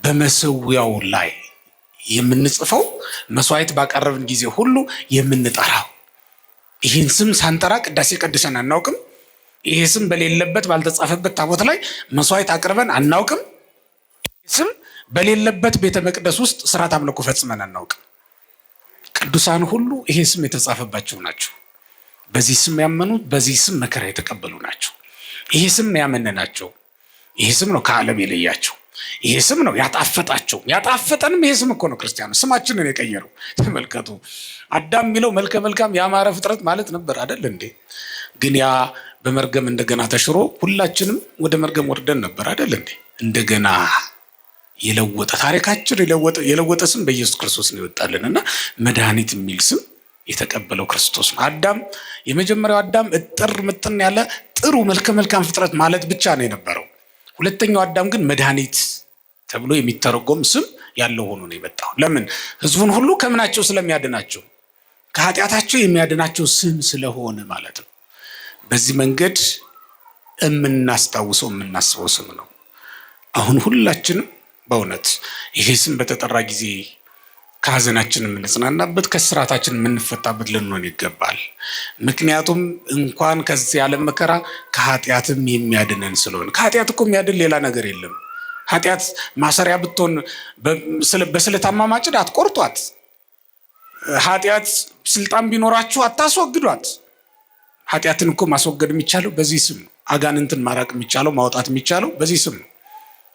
በመሰዊያው ላይ የምንጽፈው መስዋዕት ባቀረብን ጊዜ ሁሉ የምንጠራው ይህን ስም ሳንጠራ ቅዳሴ ቀድሰን አናውቅም። ይሄ ስም በሌለበት ባልተጻፈበት ታቦት ላይ መስዋዕት አቅርበን አናውቅም። ስም በሌለበት ቤተ መቅደስ ውስጥ ስርዓት አምልኮ ፈጽመን አናውቅም። ቅዱሳን ሁሉ ይሄ ስም የተጻፈባቸው ናቸው። በዚህ ስም ያመኑት፣ በዚህ ስም መከራ የተቀበሉ ናቸው። ይሄ ስም ያመነናቸው። ይሄ ስም ነው ከዓለም የለያቸው። ይሄ ስም ነው ያጣፈጣቸው። ያጣፈጠንም ይሄ ስም እኮ ነው ክርስቲያኖች ስማችንን የቀየረው። ተመልከቱ፣ አዳም የሚለው መልከ መልካም ያማረ ፍጥረት ማለት ነበር አይደል እንዴ? ግን ያ በመርገም እንደገና ተሽሮ ሁላችንም ወደ መርገም ወርደን ነበር አይደል እንዴ? እንደገና የለወጠ ታሪካችን የለወጠ ስም በኢየሱስ ክርስቶስ ነው ይወጣልንና መድኃኒት የሚል ስም የተቀበለው ክርስቶስ ነው። አዳም የመጀመሪያው አዳም እጥር ምጥን ያለ ጥሩ መልከ መልካም ፍጥረት ማለት ብቻ ነው የነበረው። ሁለተኛው አዳም ግን መድኃኒት ተብሎ የሚተረጎም ስም ያለው ሆኖ ነው የመጣው። ለምን? ህዝቡን ሁሉ ከምናቸው ስለሚያድናቸው፣ ከኃጢአታቸው የሚያድናቸው ስም ስለሆነ ማለት ነው። በዚህ መንገድ የምናስታውሰው የምናስበው ስም ነው። አሁን ሁላችንም በእውነት ይሄ ስም በተጠራ ጊዜ ከሐዘናችን የምንጽናናበት ከስራታችን የምንፈታበት ልንሆን ይገባል። ምክንያቱም እንኳን ከዚህ ዓለም መከራ ከኃጢአትም የሚያድነን ስለሆነ። ከኃጢአት እኮ የሚያድን ሌላ ነገር የለም። ኃጢአት ማሰሪያ ብትሆን በስለታማ ማጭድ አትቆርጧት። ኃጢአት ስልጣን ቢኖራችሁ አታስወግዷት። ኃጢአትን እኮ ማስወገድ የሚቻለው በዚህ ስም ነው። አጋንንትን ማራቅ የሚቻለው ማውጣት የሚቻለው በዚህ ስም ነው።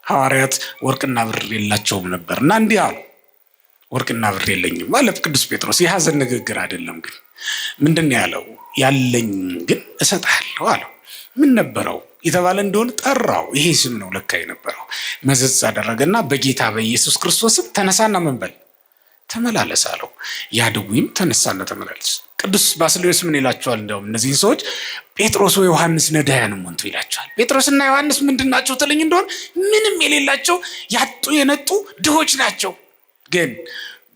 ሐዋርያት ወርቅና ብር የላቸውም ነበር እና እንዲህ አሉ፣ ወርቅና ብር የለኝም ማለት ቅዱስ ጴጥሮስ የሐዘን ንግግር አይደለም። ግን ምንድን ነው ያለው? ያለኝ ግን እሰጥሃለሁ አለው። ምን ነበረው የተባለ እንደሆነ ጠራው። ይሄ ስም ነው ለካ የነበረው። መዘዝ አደረገና በጌታ በኢየሱስ ክርስቶስም ተነሳና ምን በል ተመላለስ አለው። ያ ድውይም ተነሳና ተመላለስ። ቅዱስ ባስልዮስ ምን ይላቸዋል? እንደውም እነዚህን ሰዎች ጴጥሮስ ወዮሐንስ ነዳያንም ወንቱ ይላቸዋል። ጴጥሮስና ዮሐንስ ምንድን ናቸው ትለኝ እንደሆነ ምንም የሌላቸው ያጡ የነጡ ድሆች ናቸው። ግን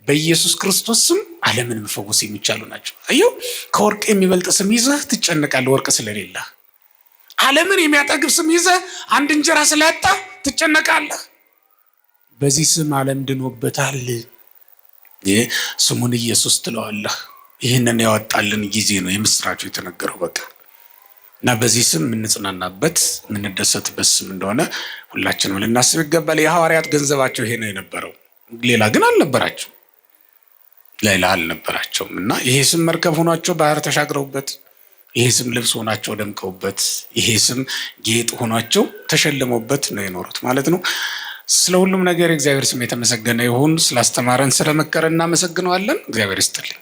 በኢየሱስ ክርስቶስ ስም ዓለምን መፈወስ የሚቻሉ ናቸው። አየው፣ ከወርቅ የሚበልጥ ስም ይዘህ ትጨነቃለህ ወርቅ ስለሌለ። ዓለምን የሚያጠግብ ስም ይዘህ አንድ እንጀራ ስላጣ ትጨነቃለህ። በዚህ ስም ዓለም ድኖበታል። ስሙን ኢየሱስ ትለዋለህ። ይህንን ያወጣልን ጊዜ ነው የምስራቹ የተነገረው። በቃ እና በዚህ ስም የምንጽናናበት የምንደሰትበት ስም እንደሆነ ሁላችንም ልናስብ ይገባል። የሐዋርያት ገንዘባቸው ይሄ ነው የነበረው። ሌላ ግን አልነበራቸው፣ ሌላ አልነበራቸውም። እና ይሄ ስም መርከብ ሆኗቸው ባህር ተሻግረውበት፣ ይሄ ስም ልብስ ሆናቸው ደምቀውበት፣ ይሄ ስም ጌጥ ሆኗቸው ተሸልመውበት ነው የኖሩት ማለት ነው። ስለ ሁሉም ነገር እግዚአብሔር ስም የተመሰገነ ይሁን። ስላስተማረን ስለመከረን እናመሰግነዋለን። እግዚአብሔር ይስጥልኝ።